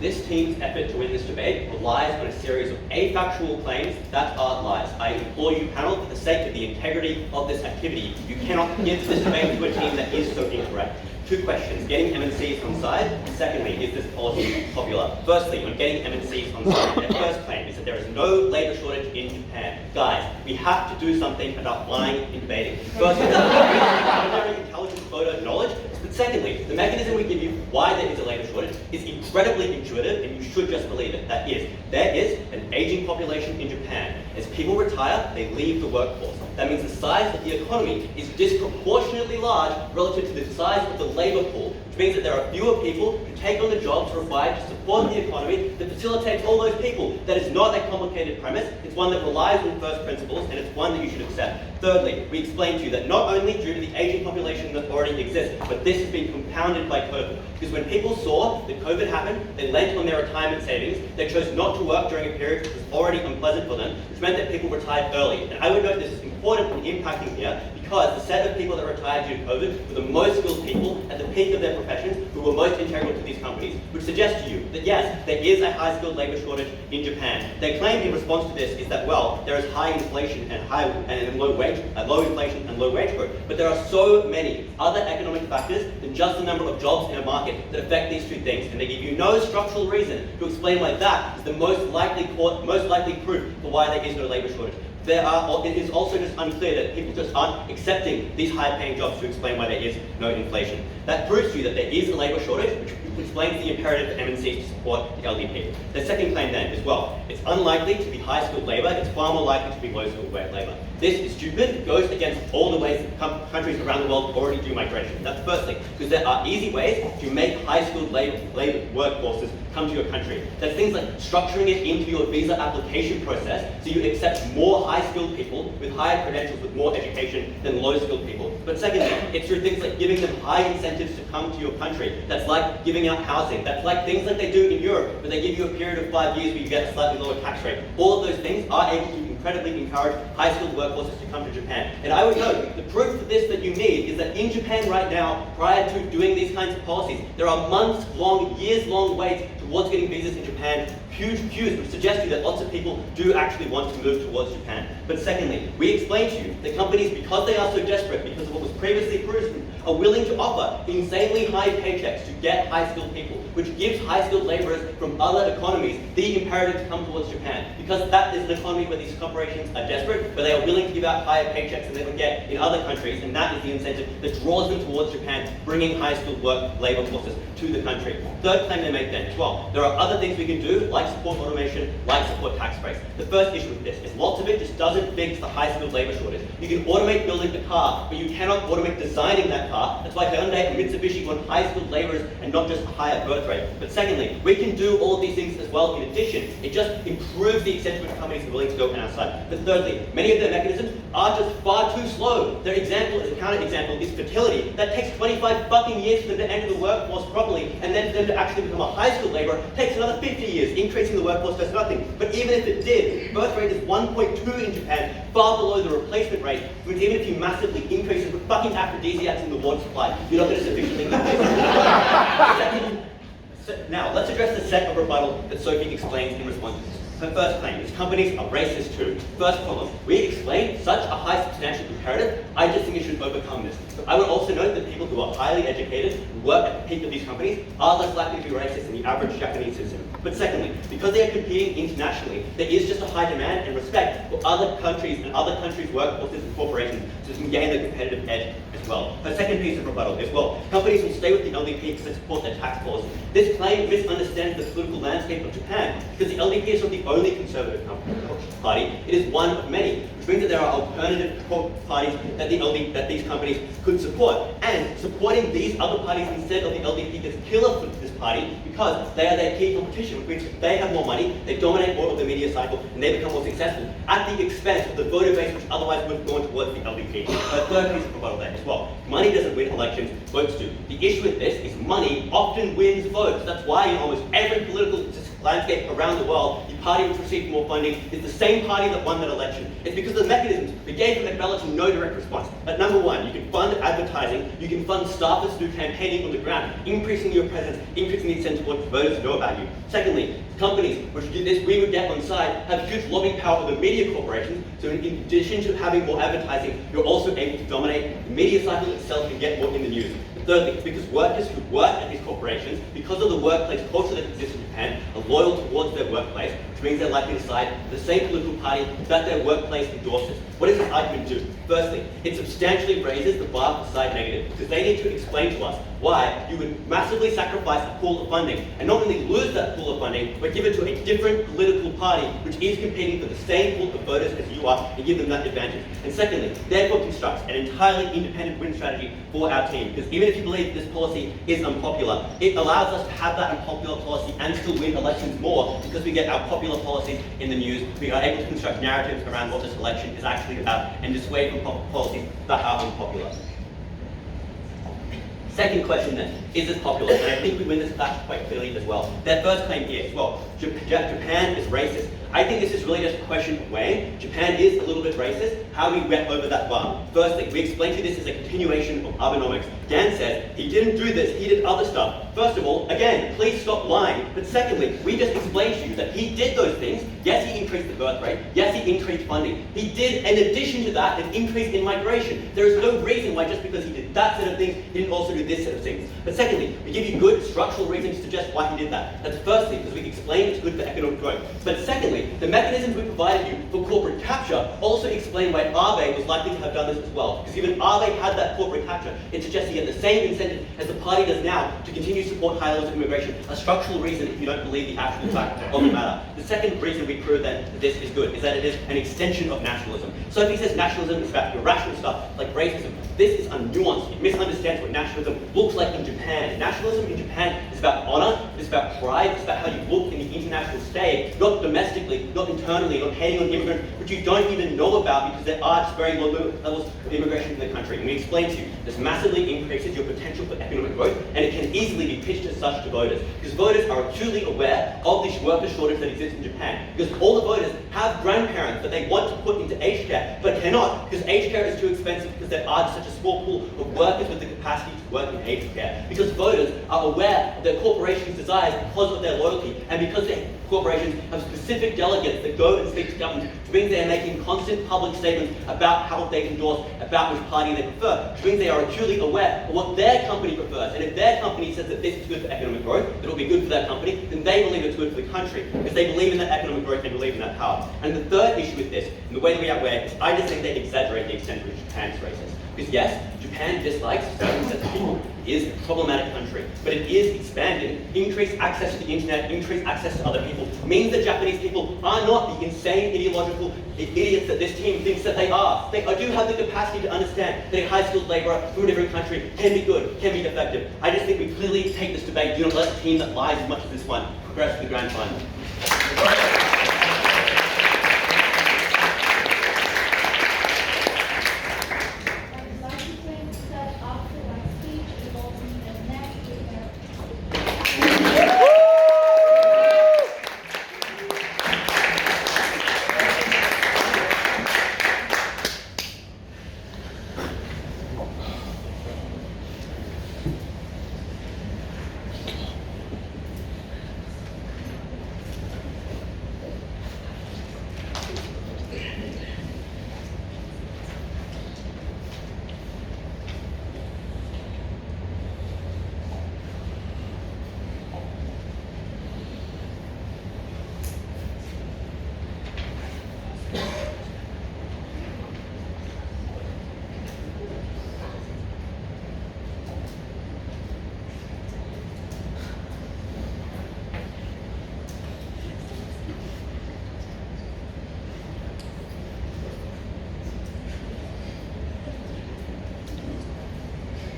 This team's effort to win this debate relies on a series of afactual claims that are lies. I implore you, panel, for the sake of the integrity of this activity, you cannot give this debate to a team that is so incorrect. 2 questions. Getting MNCs on side. Secondly, is this policy popular? Firstly, on getting MNCs on side, their first claim is that there is no labour shortage in Japan. Guys, we have to do something about lying and debating. Firstly, ordinary intelligence photo knowledge. But secondly, the mechanism we give you why there is a labour shortage is incredibly intuitive, and you should just believe it. That is, there is an aging population in Japan. As people retire, they leave the workforce. That means the size of the economy is disproportionately large relative to the size of the labour pool, which means that there are fewer people who take on the jobs required to support the economy that facilitates all those people. That is not a complicated premise. It's one that relies on first principles, and it's one that you should accept. Thirdly, we explained to you that not only due to the aging population that already exists, but this has been compounded by COVID. Because when people saw that COVID happened, they lent on their retirement savings. They chose not to work during a period which was already unpleasant for them, which meant that people retired early. And I would note this is important and impacting here, because the set of people that retired due to COVID were the most skilled people at the peak of their professions who were most integral to these companies, which suggests to you that yes, there is a high skilled labour shortage in Japan. Their claim in response to this is that, well, there is high inflation and low inflation and low wage growth, but there are so many other economic factors than just the number of jobs in a market that affect these 2 things, and they give you no structural reason to explain why that is the most likely proof for why there is no labour shortage. It is also just unclear that people just aren't accepting these high-paying jobs to explain why there is no inflation. That proves to you that there is a labour shortage, which explains the imperative for MNCs to support the LDP. The second claim then is, well, it's unlikely to be high-skilled labour, it's far more likely to be low-skilled labour. This is stupid. It goes against all the ways that countries around the world already do migration. That's the first thing, because there are easy ways to make high-skilled labour workforces come to your country. There's things like structuring it into your visa application process so you accept more high-skilled people with higher credentials with more education than low-skilled people. But secondly, it's through things like giving them high incentives to come to your country. That's like giving out housing. That's like things like they do in Europe, where they give you a period of 5 years where you get a slightly lower tax rate. All of those things are able to incredibly encourage high-skilled workforces to come to Japan. And I would note, the proof for this that you need is that in Japan right now, prior to doing these kinds of policies, there are months-long, years-long waits towards getting visas in Japan, huge queues, which suggest to you that lots of people do actually want to move towards Japan. But secondly, we explained to you that companies, because they are so desperate, because of what was previously proven, are willing to offer insanely high paychecks to get high-skilled people, which gives high-skilled laborers from other economies the imperative to come towards Japan. Because that is an economy where these corporations are desperate, where they are willing to give out higher paychecks than they would get in other countries, and that is the incentive that draws them towards Japan, bringing high-skilled labor forces to the country. Third claim they make then as well. There are other things we can do, like support automation, like support tax breaks. The first issue with this is lots of it just doesn't fix the high-skilled labor shortage. You can automate building the car, but you cannot automate designing that car. That's why Hyundai and Mitsubishi want high-skilled laborers and not just a higher birth rate. But secondly, we can do all of these things as well in addition. It just improves the extent to which companies are willing to go on our side. But thirdly, many of their mechanisms are just far too slow. Their example, as a counter-example, is fertility. That takes 25 fucking years for them to enter the workforce properly, and then for them to actually become a high-skilled laborer takes another 50 years. Increasing the workforce does nothing. But even if it did, birth rate is 1.2 in Japan, far below the replacement rate, which even if you massively increase the fucking aphrodisiacs in the water supply, you're not going to sufficiently increase it. Now, let's address the set of rebuttal that Sophie explains in response to this. Her first claim is companies are racist too. First problem, we explained such a high substantial imperative, I just think it should overcome this. I would also note that people who are highly educated, who work at the peak of these companies, are less likely to be racist than the average Japanese citizen. But secondly, because they are competing internationally, there is just a high demand and respect for other countries and other countries' workforces and corporations so they can gain a competitive edge as well. Her second piece of rebuttal is, well, companies will stay with the LDP because they support their tax policy. This claim misunderstands the political landscape of Japan because the LDP is not the only conservative party. It is one of many, which means that there are alternative parties that these companies could support. And supporting these other parties instead of the LDP is killer for this party because they are their key competition, which means they have more money, they dominate more of the media cycle, and they become more successful at the expense of the voter base which otherwise would have gone towards the LDP. Her third piece of rebuttal there as well. Money doesn't win elections, votes do. The issue with this is money often wins votes. That's why in almost every political landscape around the world, you party which received more funding is the same party that won that election. It's because of the mechanisms we gave them at balloting no direct response. At number one, you can fund advertising, you can fund staffers to do campaigning on the ground, increasing your presence, increasing the incentive for voters to know about you. Secondly, companies which do this, we would get on side, have huge lobbying power over media corporations, so in addition to having more advertising, you're also able to dominate the media cycle itself and get more in the news. Thirdly, because workers who work at these corporations, because of the workplace culture that exists in Japan, are loyal towards their workplace, which means they're likely to side with the same political party that their workplace endorses. What does this argument do? Firstly, it substantially raises the bar for side negative, because they need to explain to us why you would massively sacrifice a pool of funding, and not only lose that pool of funding, but give it to a different political party, which is competing for the same pool of voters as you are, and give them that advantage. And secondly, therefore constructs an entirely independent win strategy for our team, because even if you believe this policy is unpopular, it allows us to have that unpopular policy and still win elections more, because we get our popular policies in the news. We are able to construct narratives around what this election is actually about and dissuade from policies that are unpopular. Second question then, is this popular? And I think we win this fact quite clearly as well. Their first claim here is, well, Japan is racist. I think this is really just a question of weighing. Japan is a little bit racist. How do we get over that bar? Firstly, we explained to you this is a continuation of Abenomics. Dan said he didn't do this, he did other stuff. First of all, again, please stop lying. But secondly, we just explained to you that he did those things. Yes, he increased the birth rate. Yes, he increased funding. He did, in addition to that, an increase in migration. There is no reason why just because he did that set of things, he didn't also do this set of things. But secondly, we give you good structural reasons to suggest why he did that. That's firstly, because we explained it's good for economic growth. But secondly, the mechanisms we provided you for corporate capture also explain why Abe was likely to have done this as well. Because even Abe had that corporate capture, it suggests he had the same incentive as the party does now to continue to support high levels of immigration, a structural reason if you don't believe the actual fact of the matter. The second reason we prove that this is good is that it is an extension of nationalism. So if he says nationalism is about irrational stuff like racism, this is unnuanced. He misunderstands what nationalism looks like in Japan. Nationalism in Japan is about honor, it's about pride, it's about how you look in the international stage, not domestically, not internally, not hating on immigrants, which you don't even know about because there are just very low levels of immigration in the country. And we explain to you, this massively increases your potential for economic growth, and it can easily be pitched as such to voters, because voters are acutely aware of the worker shortage that exists in Japan, because all the voters have grandparents that they want to put into aged care, but cannot, because aged care is too expensive, because there are such a small pool of workers with the capacity to work in aged care, because voters are aware of their corporations' desires because of their loyalty, and because their corporations have specific delegates that go and speak to government, which means they are making constant public statements about how they endorse, about which party they prefer, which means they are acutely aware of what their company prefers. And if their company says that this is good for economic growth, that it will be good for that company, then they believe it's good for the country, because they believe in that economic growth and believe in that power. And the third issue with this, and the way that we outweigh it, is I just think they exaggerate the extent to which Japan is racist. Because yes, Japan dislikes certain sets of people. It is a problematic country, but it is expanding. Increased access to the internet, increased access to other people, means that Japanese people are not the insane ideological idiots that this team thinks that they are. They do have the capacity to understand that a high-skilled labourer from a different country can be good, can be effective. I just think we clearly take this debate, do not let a team that lies as much as this one progress to the grand final.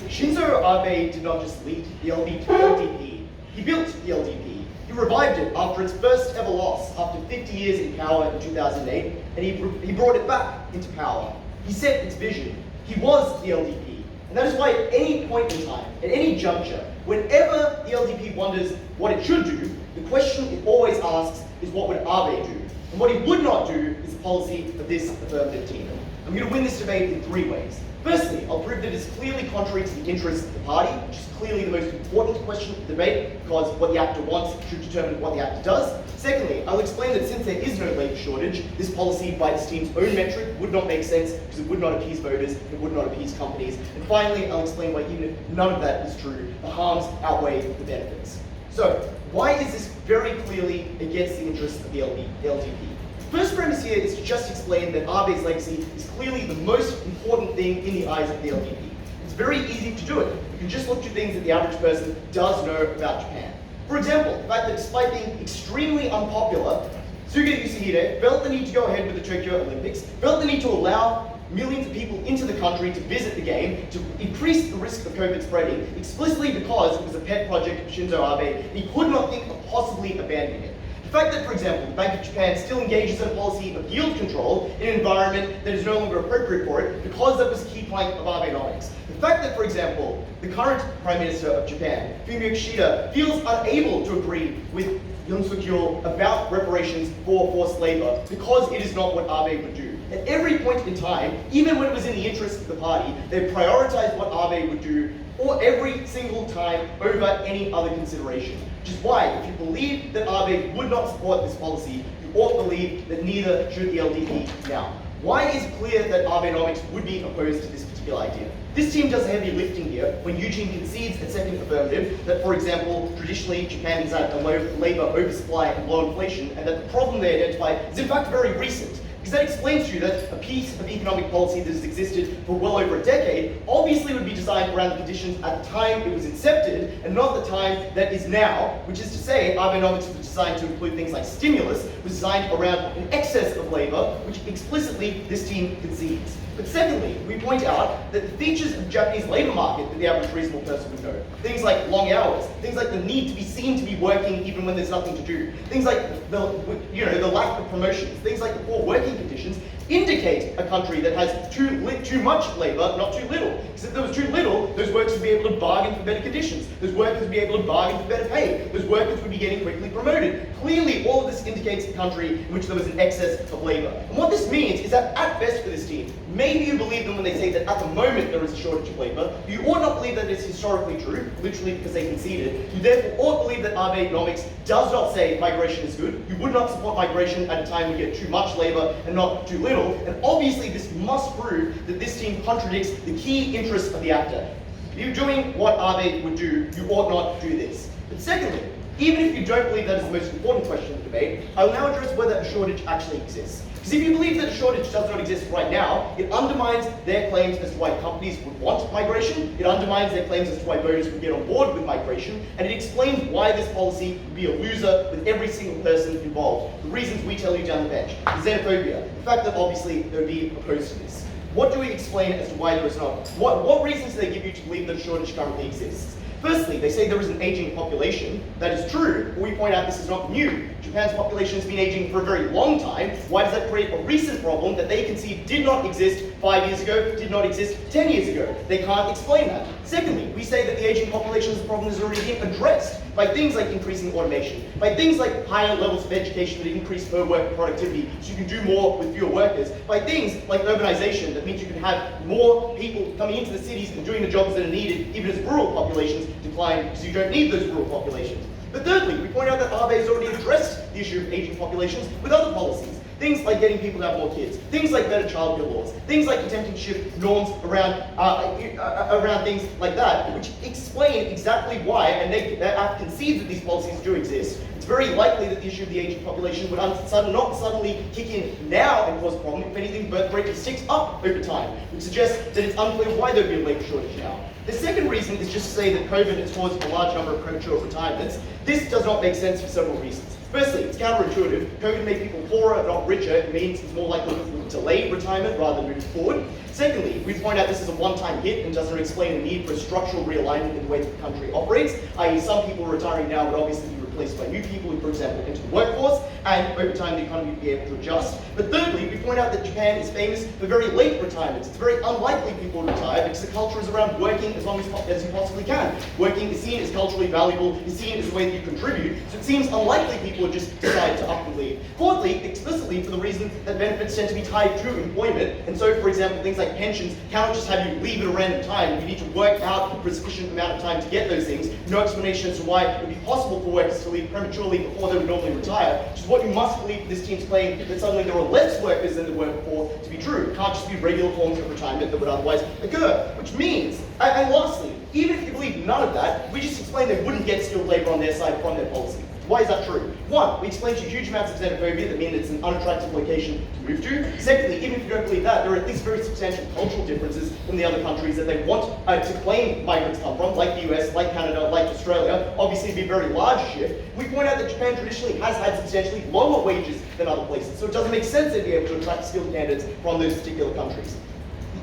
Shinzo Abe did not just lead the LDP, he built the LDP. He revived it after its first ever loss, after 50 years in power in 2008, and he brought it back into power. He set its vision. He was the LDP, And that is why at any point in time, at any juncture, whenever the LDP wonders what it should do, the question it always asks is what would Abe do? And what he would not do is the policy of this affirmative team. I'm going to win this debate in 3 ways. Firstly, I'll prove that it's clearly contrary to the interests of the party, which is clearly the most important question of the debate, because what the actor wants should determine what the actor does. Secondly, I'll explain that since there is no labour shortage, this policy by this team's own metric would not make sense because it would not appease voters, it would not appease companies. And finally, I'll explain why even if none of that is true, the harms outweigh the benefits. So, why is this very clearly against the interests of the LDP? First premise here is to just explain that Abe's legacy is clearly the most important thing in the eyes of the LDP. It's very easy to do it. You can just look to things that the average person does know about Japan. For example, the fact that despite being extremely unpopular, Suga Yoshihide felt the need to go ahead with the Tokyo Olympics, felt the need to allow millions of people into the country to visit the game, to increase the risk of COVID spreading, explicitly because it was a pet project of Shinzo Abe, and he could not think of possibly abandoning it. The fact that, for example, the Bank of Japan still engages in a policy of yield control in an environment that is no longer appropriate for it, because that was a key plank of Abenomics. The fact that, for example, the current Prime Minister of Japan, Fumio Kishida, feels unable to agree with Yoon Suk-yeol about reparations for forced labor because it is not what Abe would do. At every point in time, even when it was in the interest of the party, they prioritized what Abe would do or every single time over any other consideration. Which is why, if you believe that Abe would not support this policy, you ought to believe that neither should the LDP now. Why is it clear that Abenomics would be opposed to this particular idea? This team does heavy lifting here when Eugene concedes at second affirmative that, for example, traditionally Japan has had a low labour oversupply and low inflation, and that the problem they identify is in fact very recent. Because that explains to you that a piece of economic policy that has existed for well over a decade obviously would be designed around the conditions at the time it was incepted and not the time that is now, which is to say Abenomics was designed to include things like stimulus, was designed around an excess of labour, which explicitly this team concedes. But secondly, we point out that the features of the Japanese labour market that the average reasonable person would know, things like long hours, things like the need to be seen to be working even when there's nothing to do, things like the lack of promotions, things like the poor working conditions, indicate a country that has too much labour, not too little. Because if there was too little, those workers would be able to bargain for better conditions. Those workers would be able to bargain for better pay. Those workers would be getting quickly promoted. Clearly, all of this indicates a country in which there was an excess of labour. And what this means is that, at best for this team, maybe you believe them when they say that at the moment there is a shortage of labour. You ought not believe that it's historically true, literally because they conceded. You therefore ought to believe that Abenomics does not say migration is good. You would not support migration at a time when you get too much labour and not too little. And obviously this must prove that this team contradicts the key interests of the actor. If you're doing what Abe would do, you ought not do this. But secondly, even if you don't believe that is the most important question in the debate, I will now address whether a shortage actually exists. Because if you believe that a shortage does not exist right now, it undermines their claims as to why companies would want migration, it undermines their claims as to why voters would get on board with migration, and it explains why this policy would be a loser with every single person involved. The reasons we tell you down the bench. Xenophobia, the fact that obviously they would be opposed to this. What do we explain as to why there is not? What reasons do they give you to believe that a shortage currently exists? Firstly, they say there is an aging population. That is true, but we point out this is not new. Japan's population has been aging for a very long time. Why does that create a recent problem that they concede did not exist 5 years ago, did not exist 10 years ago? They can't explain that. Secondly, we say that the aging population as a problem has already been addressed by things like increasing automation, by things like higher levels of education that increase per worker productivity, so you can do more with fewer workers, by things like urbanization that means you can have more people coming into the cities and doing the jobs that are needed, even as rural populations decline, because you don't need those rural populations. But thirdly, we point out that Abe has already addressed the issue of aging populations with other policies. Things like getting people to have more kids, things like better childcare laws, things like attempting to shift norms around things like that, which explain exactly why, and they concede that these policies do exist. It's very likely that the issue of the aging population would not suddenly kick in now and cause a problem. If anything, birth rate just ticks up over time, which suggests that it's unclear why there would be a labour shortage now. The second reason is just to say that COVID has caused a large number of premature retirements. This does not make sense for several reasons. Firstly, it's counterintuitive. COVID made people poorer, not richer. It means it's more likely to delay retirement rather than move forward. Secondly, we point out this is a one-time hit and doesn't explain the need for a structural realignment in the way that the country operates, i.e. some people retiring now would obviously be replaced by new people who, for example, enter the workforce, and over time the economy would be able to adjust. But thirdly, we point out that Japan is famous for very late retirements. It's very unlikely people retire because the culture is around working as long as you possibly can. Working is seen as culturally valuable, is seen as a way that you contribute, so it seems unlikely people would just decide to up and leave. Fourthly, explicitly for the reason that benefits tend to be tied to employment, and so, for example, things like pensions cannot just have you leave at a random time. You need to work out for a sufficient amount of time to get those things. No explanation as to why it would be possible for workers to leave prematurely before they would normally retire, which is what you must believe this team's claim that suddenly there are less workers than there were before to be true. It can't just be regular forms of retirement that would otherwise occur, which means, and lastly, even if you believe none of that, we just explained they wouldn't get skilled labor on their side from their policy. Why is that true? One, we explained to you huge amounts of xenophobia that mean it's an unattractive location to move to. Secondly, even if you don't believe that, there are at least very substantial cultural differences from the other countries that they want to claim migrants come from, like the US, like Canada, like Australia. Obviously, it'd be a very large shift. We point out that Japan traditionally has had substantially lower wages than other places, so it doesn't make sense they'd be able to attract skilled candidates from those particular countries.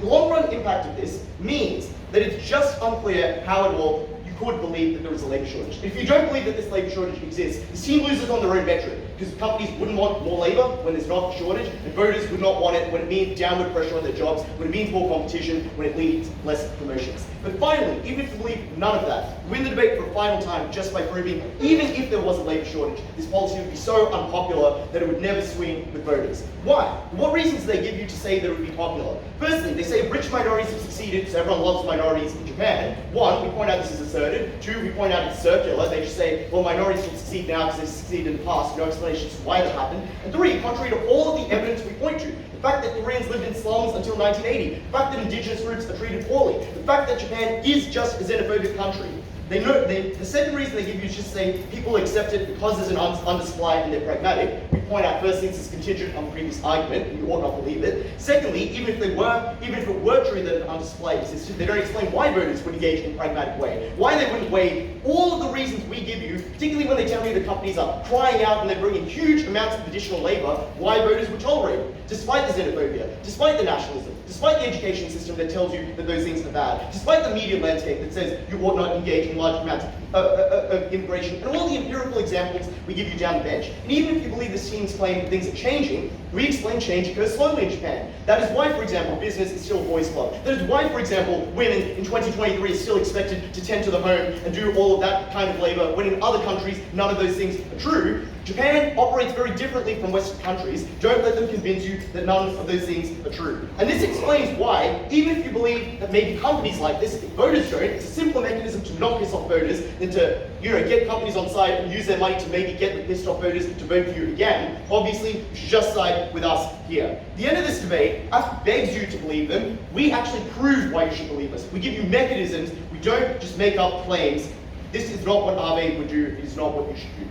The long-run impact of this means that it's just unclear how at all you could believe that there is a labour shortage. If you don't believe that this labour shortage exists, this team loses on their own metric, because companies wouldn't want more labour when there's not a shortage, and voters would not want it when it means downward pressure on their jobs, when it means more competition, when it leads less promotions. But finally, even if you believe none of that, win the debate for a final time just by proving, even if there was a labour shortage, this policy would be so unpopular that it would never swing with voters. Why? What reasons do they give you to say that it would be popular? Firstly, they say rich minorities have succeeded, so everyone loves minorities in Japan. One, we point out this is asserted. Two, we point out it's circular. They just say, well, minorities will succeed now because they succeeded in the past. No explanation as to why that happened. And three, contrary to all of the evidence we point to, the fact that Koreans lived in slums until 1980, the fact that indigenous groups are treated poorly, the fact that Japan is just a xenophobic country. The second reason they give you is just say people accept it because there's an undersupply and they're pragmatic. We point out firstly this is contingent on the previous argument, and you ought not believe it. Secondly, even if it were true that an undersupply existed, they don't explain why voters would engage in a pragmatic way. Why they wouldn't weigh all of the reasons we give you, particularly when they tell you the companies are crying out and they're bringing huge amounts of additional labour, why voters would tolerate it, despite the xenophobia, despite the nationalism, despite the education system that tells you that those things are bad, despite the media landscape that says you ought not engage in large amounts of immigration, and all the empirical examples we give you down the bench. And even if you believe this team's claim that things are changing, we explain change occurs slowly in Japan. That is why, for example, business is still a boys' club. That is why, for example, women in 2023 are still expected to tend to the home and do all of that kind of labour, when in other countries, none of those things are true. Japan operates very differently from Western countries. Don't let them convince you that none of those things are true. And this explains why, even if you believe that maybe companies like this, if voters don't, it's a simpler mechanism to not piss off voters than to, get companies on side and use their money to maybe get the pissed off voters to vote for you again. Obviously, you should just side with us here. At the end of this debate, us begs you to believe them. We actually prove why you should believe us. We give you mechanisms. We don't just make up claims. This is not what Abe would do. It is not what you should do.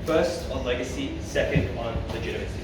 First on legacy, second on legitimacy.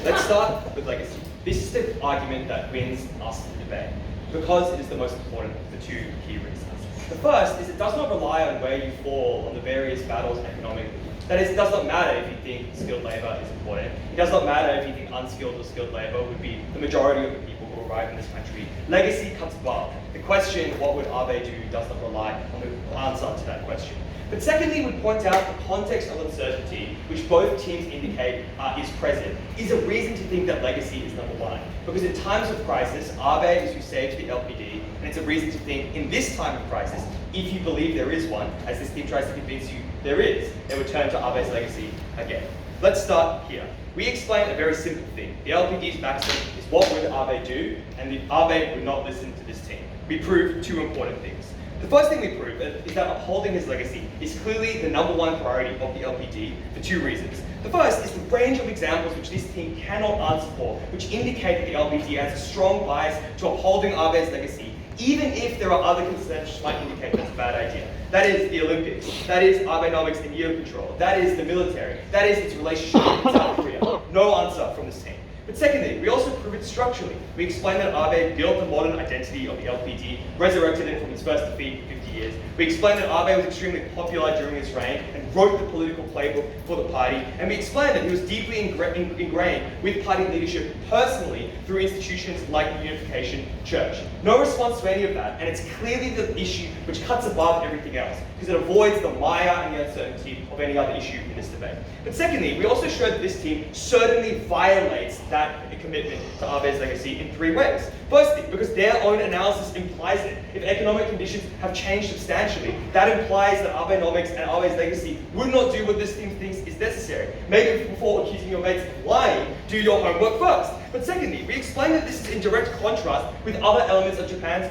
Let's start with legacy. This is the argument that wins us the debate, because it is the most important of the two key reasons. The first is it does not rely on where you fall on the various battles economically. That is, it does not matter if you think skilled labour is important. It does not matter if you think unskilled or skilled labour would be the majority of the people who arrive in this country. Legacy cuts above. The question, what would Abe do, does not rely on the answer to that question. But secondly, we point out the context of uncertainty, which both teams indicate is present, is a reason to think that legacy is number one. Because in times of crisis, Abe is who saves the LPD, and it's a reason to think in this time of crisis, if you believe there is one, as this team tries to convince you there is, they would turn to Abe's legacy again. Let's start here. We explained a very simple thing. The LPD's maxim is what would Abe do, and the Abe would not listen to this team. We proved two important things. The first thing we proved is that upholding his legacy is clearly the #1 priority of the LPD for two reasons. The first is the range of examples which this team cannot answer for, which indicate that the LPD has a strong bias to upholding Abe's legacy, even if there are other concerns which might indicate that's a bad idea. That is the Olympics, that is Abenomics and Eurocontrol, that is the military, that is its relationship with South Korea. No answer from this team. But secondly, we also prove it structurally. We explained that Abe built the modern identity of the LPD, resurrected it from its first defeat in 50 years. We explained that Abe was extremely popular during his reign and wrote the political playbook for the party. And we explained that he was deeply ingrained with party leadership personally through institutions like the Unification Church. No response to any of that, and it's clearly the issue which cuts above everything else, because it avoids the mire and the uncertainty of any other issue in this debate. But secondly, we also showed that this team certainly violates that commitment to Abe's legacy in three ways. Firstly, because their own analysis implies it. If economic conditions have changed substantially, that implies that Abenomics and Abe's legacy would not do what this team thinks is necessary. Maybe before accusing your mates of lying, do your homework first. But secondly, we explain that this is in direct contrast with other elements of Japan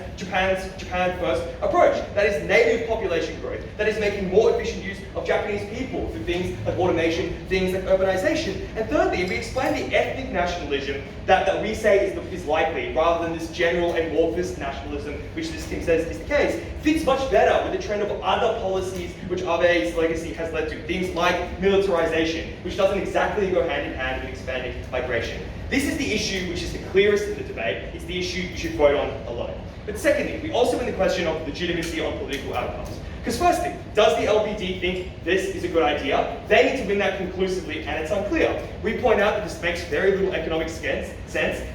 First approach. That is native population growth. That is making more efficient use of Japanese people through things like automation, things like urbanization. And thirdly, we explain the ethnic nationalism that we say is likely, rather than this general amorphous nationalism, which this team says is the case, fits much better with the trend of other policies which Abe's legacy has led to. Things like militarization, which doesn't exactly go hand in hand with expanding migration. This is the issue which is the clearest in the debate. It's the issue you should vote on alone. But secondly, we also win the question of legitimacy on political outcomes. Because firstly, does the LPD think this is a good idea? They need to win that conclusively, and it's unclear. We point out that this makes very little economic sense.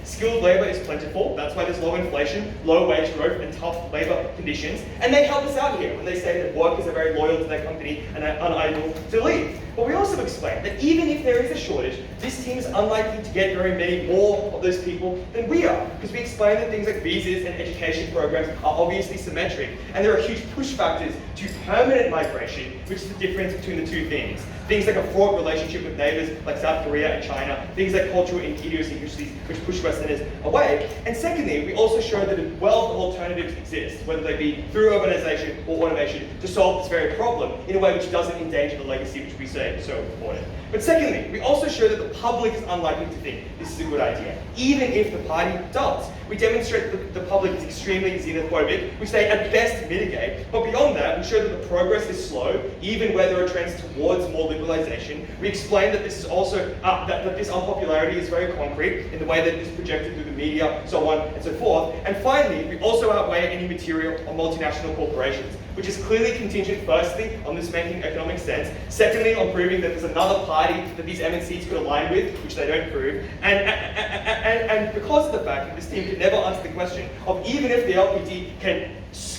Skilled labor is plentiful. That's why there's low inflation, low wage growth, and tough labor conditions. And they help us out here when they say that workers are very loyal to their company and are unable to leave. But we also explain that even if there is a shortage, this team is unlikely to get very many more of those people than we are. Because we explain that things like visas and education programs are obviously symmetric, and there are huge push factors to permanent migration, which is the difference between the two things. Things like a fraught relationship with neighbors like South Korea and China, things like cultural idiosyncrasies which push Westerners away. And secondly, we also show that a wealth of alternatives exist, whether they be through urbanization or automation, to solve this very problem in a way which doesn't endanger the legacy which we say is so important. But secondly, we also show that the public is unlikely to think this is a good idea, even if the party does. We demonstrate that the public is extremely xenophobic, which they at best mitigate, but beyond that, we show that the progress is slow, even where there are trends towards more liberalization. We explain that this is also, that this unpopularity is very concrete in the way that it is projected through the media, so on and so forth. And finally, we also outweigh any material on multinational corporations, which is clearly contingent, firstly, on this making economic sense, secondly, on proving that there's another party that these MNCs could align with, which they don't prove, and because of the fact that this team can never answer the question of even if the LPD can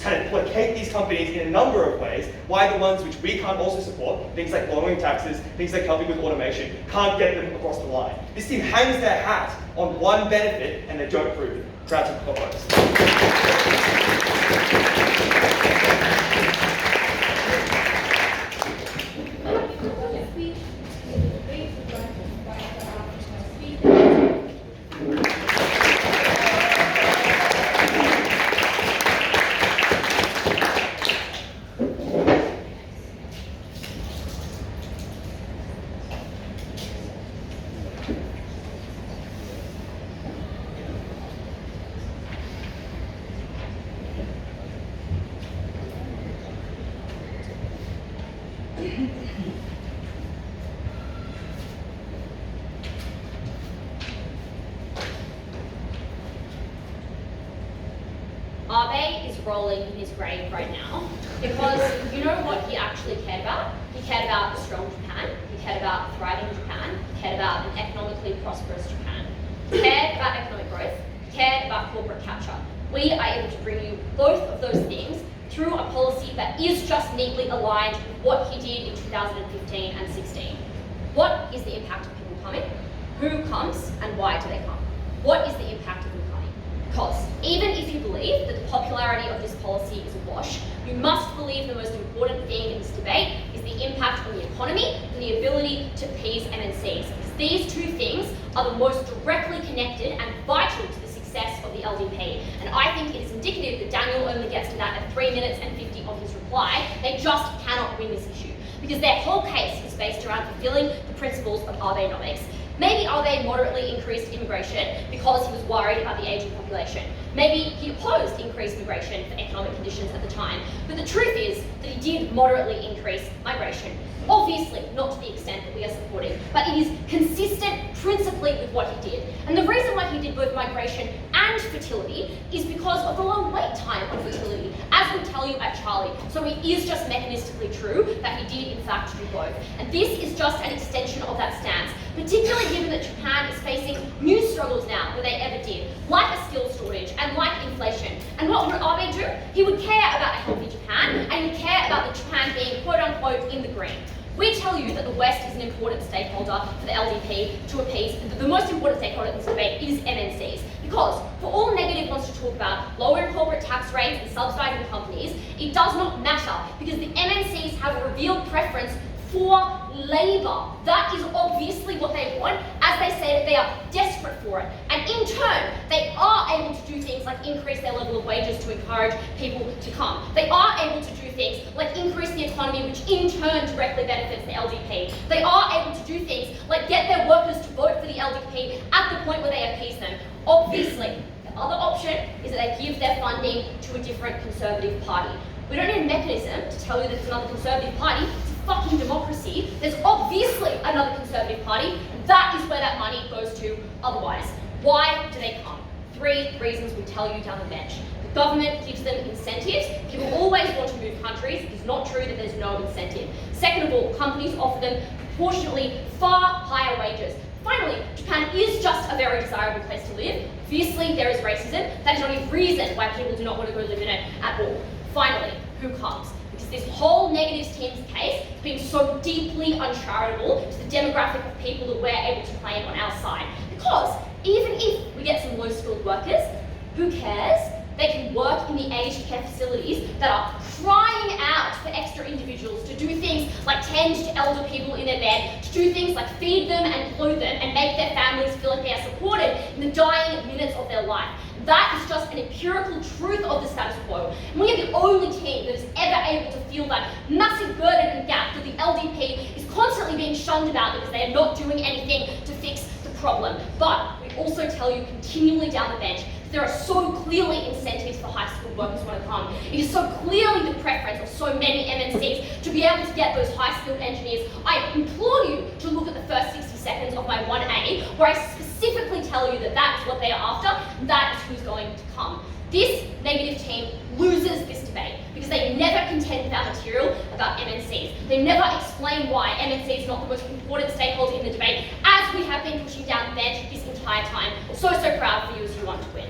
kind of placate these companies in a number of ways, why the ones which we can't also support, things like lowering taxes, things like helping with automation, can't get them across the line. This team hangs their hat on one benefit and they don't prove it. Proud to oppose. Abe is rolling in his grave right now because you know what he actually cared about? He cared about a strong Japan, he cared about a thriving Japan, he cared about an economically prosperous Japan. He cared about economic growth, he cared about corporate capture. We are able to bring you both of those things through a policy that is just neatly aligned with what he did in 2015 and 16. What is the impact of people coming? Who comes and why do they come? What is the impact of them coming? Because even if you believe that the popularity of this policy is a wash, you must believe the most important thing in this debate is the impact on the economy and the ability to appease MNCs. Because these two things are the most directly connected and vital to the success of the LDP. And I think it is indicative that Daniel only gets to that at 3 minutes and 50 of his reply. They just cannot win this issue because their whole case is based around fulfilling the principles of Abenomics. Maybe Abe moderately increased immigration because he was worried about the aging population. Maybe he opposed increased migration for economic conditions at the time. But the truth is that he did moderately increase migration. Obviously, not to the extent that we are supporting, but it is consistent principally with what he did. And the reason why he did both migration and fertility is because of the long wait time on fertility, as we'll tell you at Charlie. So it is just mechanistically true that he did in fact do both. And this is just an extension of that stance, particularly given that Japan is facing new struggles now than they ever did, like a skills shortage and like inflation. And what would Abe do? He would care about a healthy Japan, and he'd care about the Japan being quote unquote in the green. We tell you that the West is an important stakeholder for the LDP to appease. The most important stakeholder in this debate is MNCs. Because for all Negative wants to talk about lowering corporate tax rates and subsidising companies, it does not matter because the MNCs have a revealed preference for labour. That is obviously what they want, as they say that they are desperate for it. And in turn, they are able to do things like increase their level of wages to encourage people to come. They are able to do things like increase the economy, which in turn directly benefits the LDP. They are able to do things like get their workers to vote for the LDP at the point where they appease them. Obviously, the other option is that they give their funding to a different Conservative party. We don't need a mechanism to tell you that it's another Conservative party. It's a fucking democracy. There's obviously another Conservative party, and that is where that money goes to otherwise. Why do they come? 3 reasons we tell you down the bench. The government gives them incentives. People always want to move countries. It is not true that there's no incentive. Second of all, companies offer them proportionally far higher wages. Finally, Japan is just a very desirable place to live. Obviously, there is racism. That is not a reason why people do not want to go live in it at all. Finally, who comes? Because this whole negatives team's case has been so deeply uncharitable to the demographic of people that we're able to claim on our side. Because even if we get some low-skilled workers, who cares? They can work in the aged care facilities that are crying out for extra individuals to do things like tend to elder people in their bed, to do things like feed them and clothe them and make their families feel like they are supported in the dying minutes of their life. That is just an empirical truth of the status quo. And we are the only team that is ever able to feel that massive burden and gap that the LDP is constantly being shunned about because they are not doing anything to fix the problem. But we also tell you continually down the bench that there are so clearly incentives for high school workers who want to come. It is so clearly the preference of so many MNCs to be able to get those high skilled engineers. I implore you to look at the first 60 seconds of my 1A, where I specifically tell you that that is what they are after, and that is who's going to come. This negative team loses this debate because they never contend with our material about MNCs. They never explain why MNC is not the most important stakeholder in the debate, as we have been pushing down the bench this entire time. So proud for you as you want to win.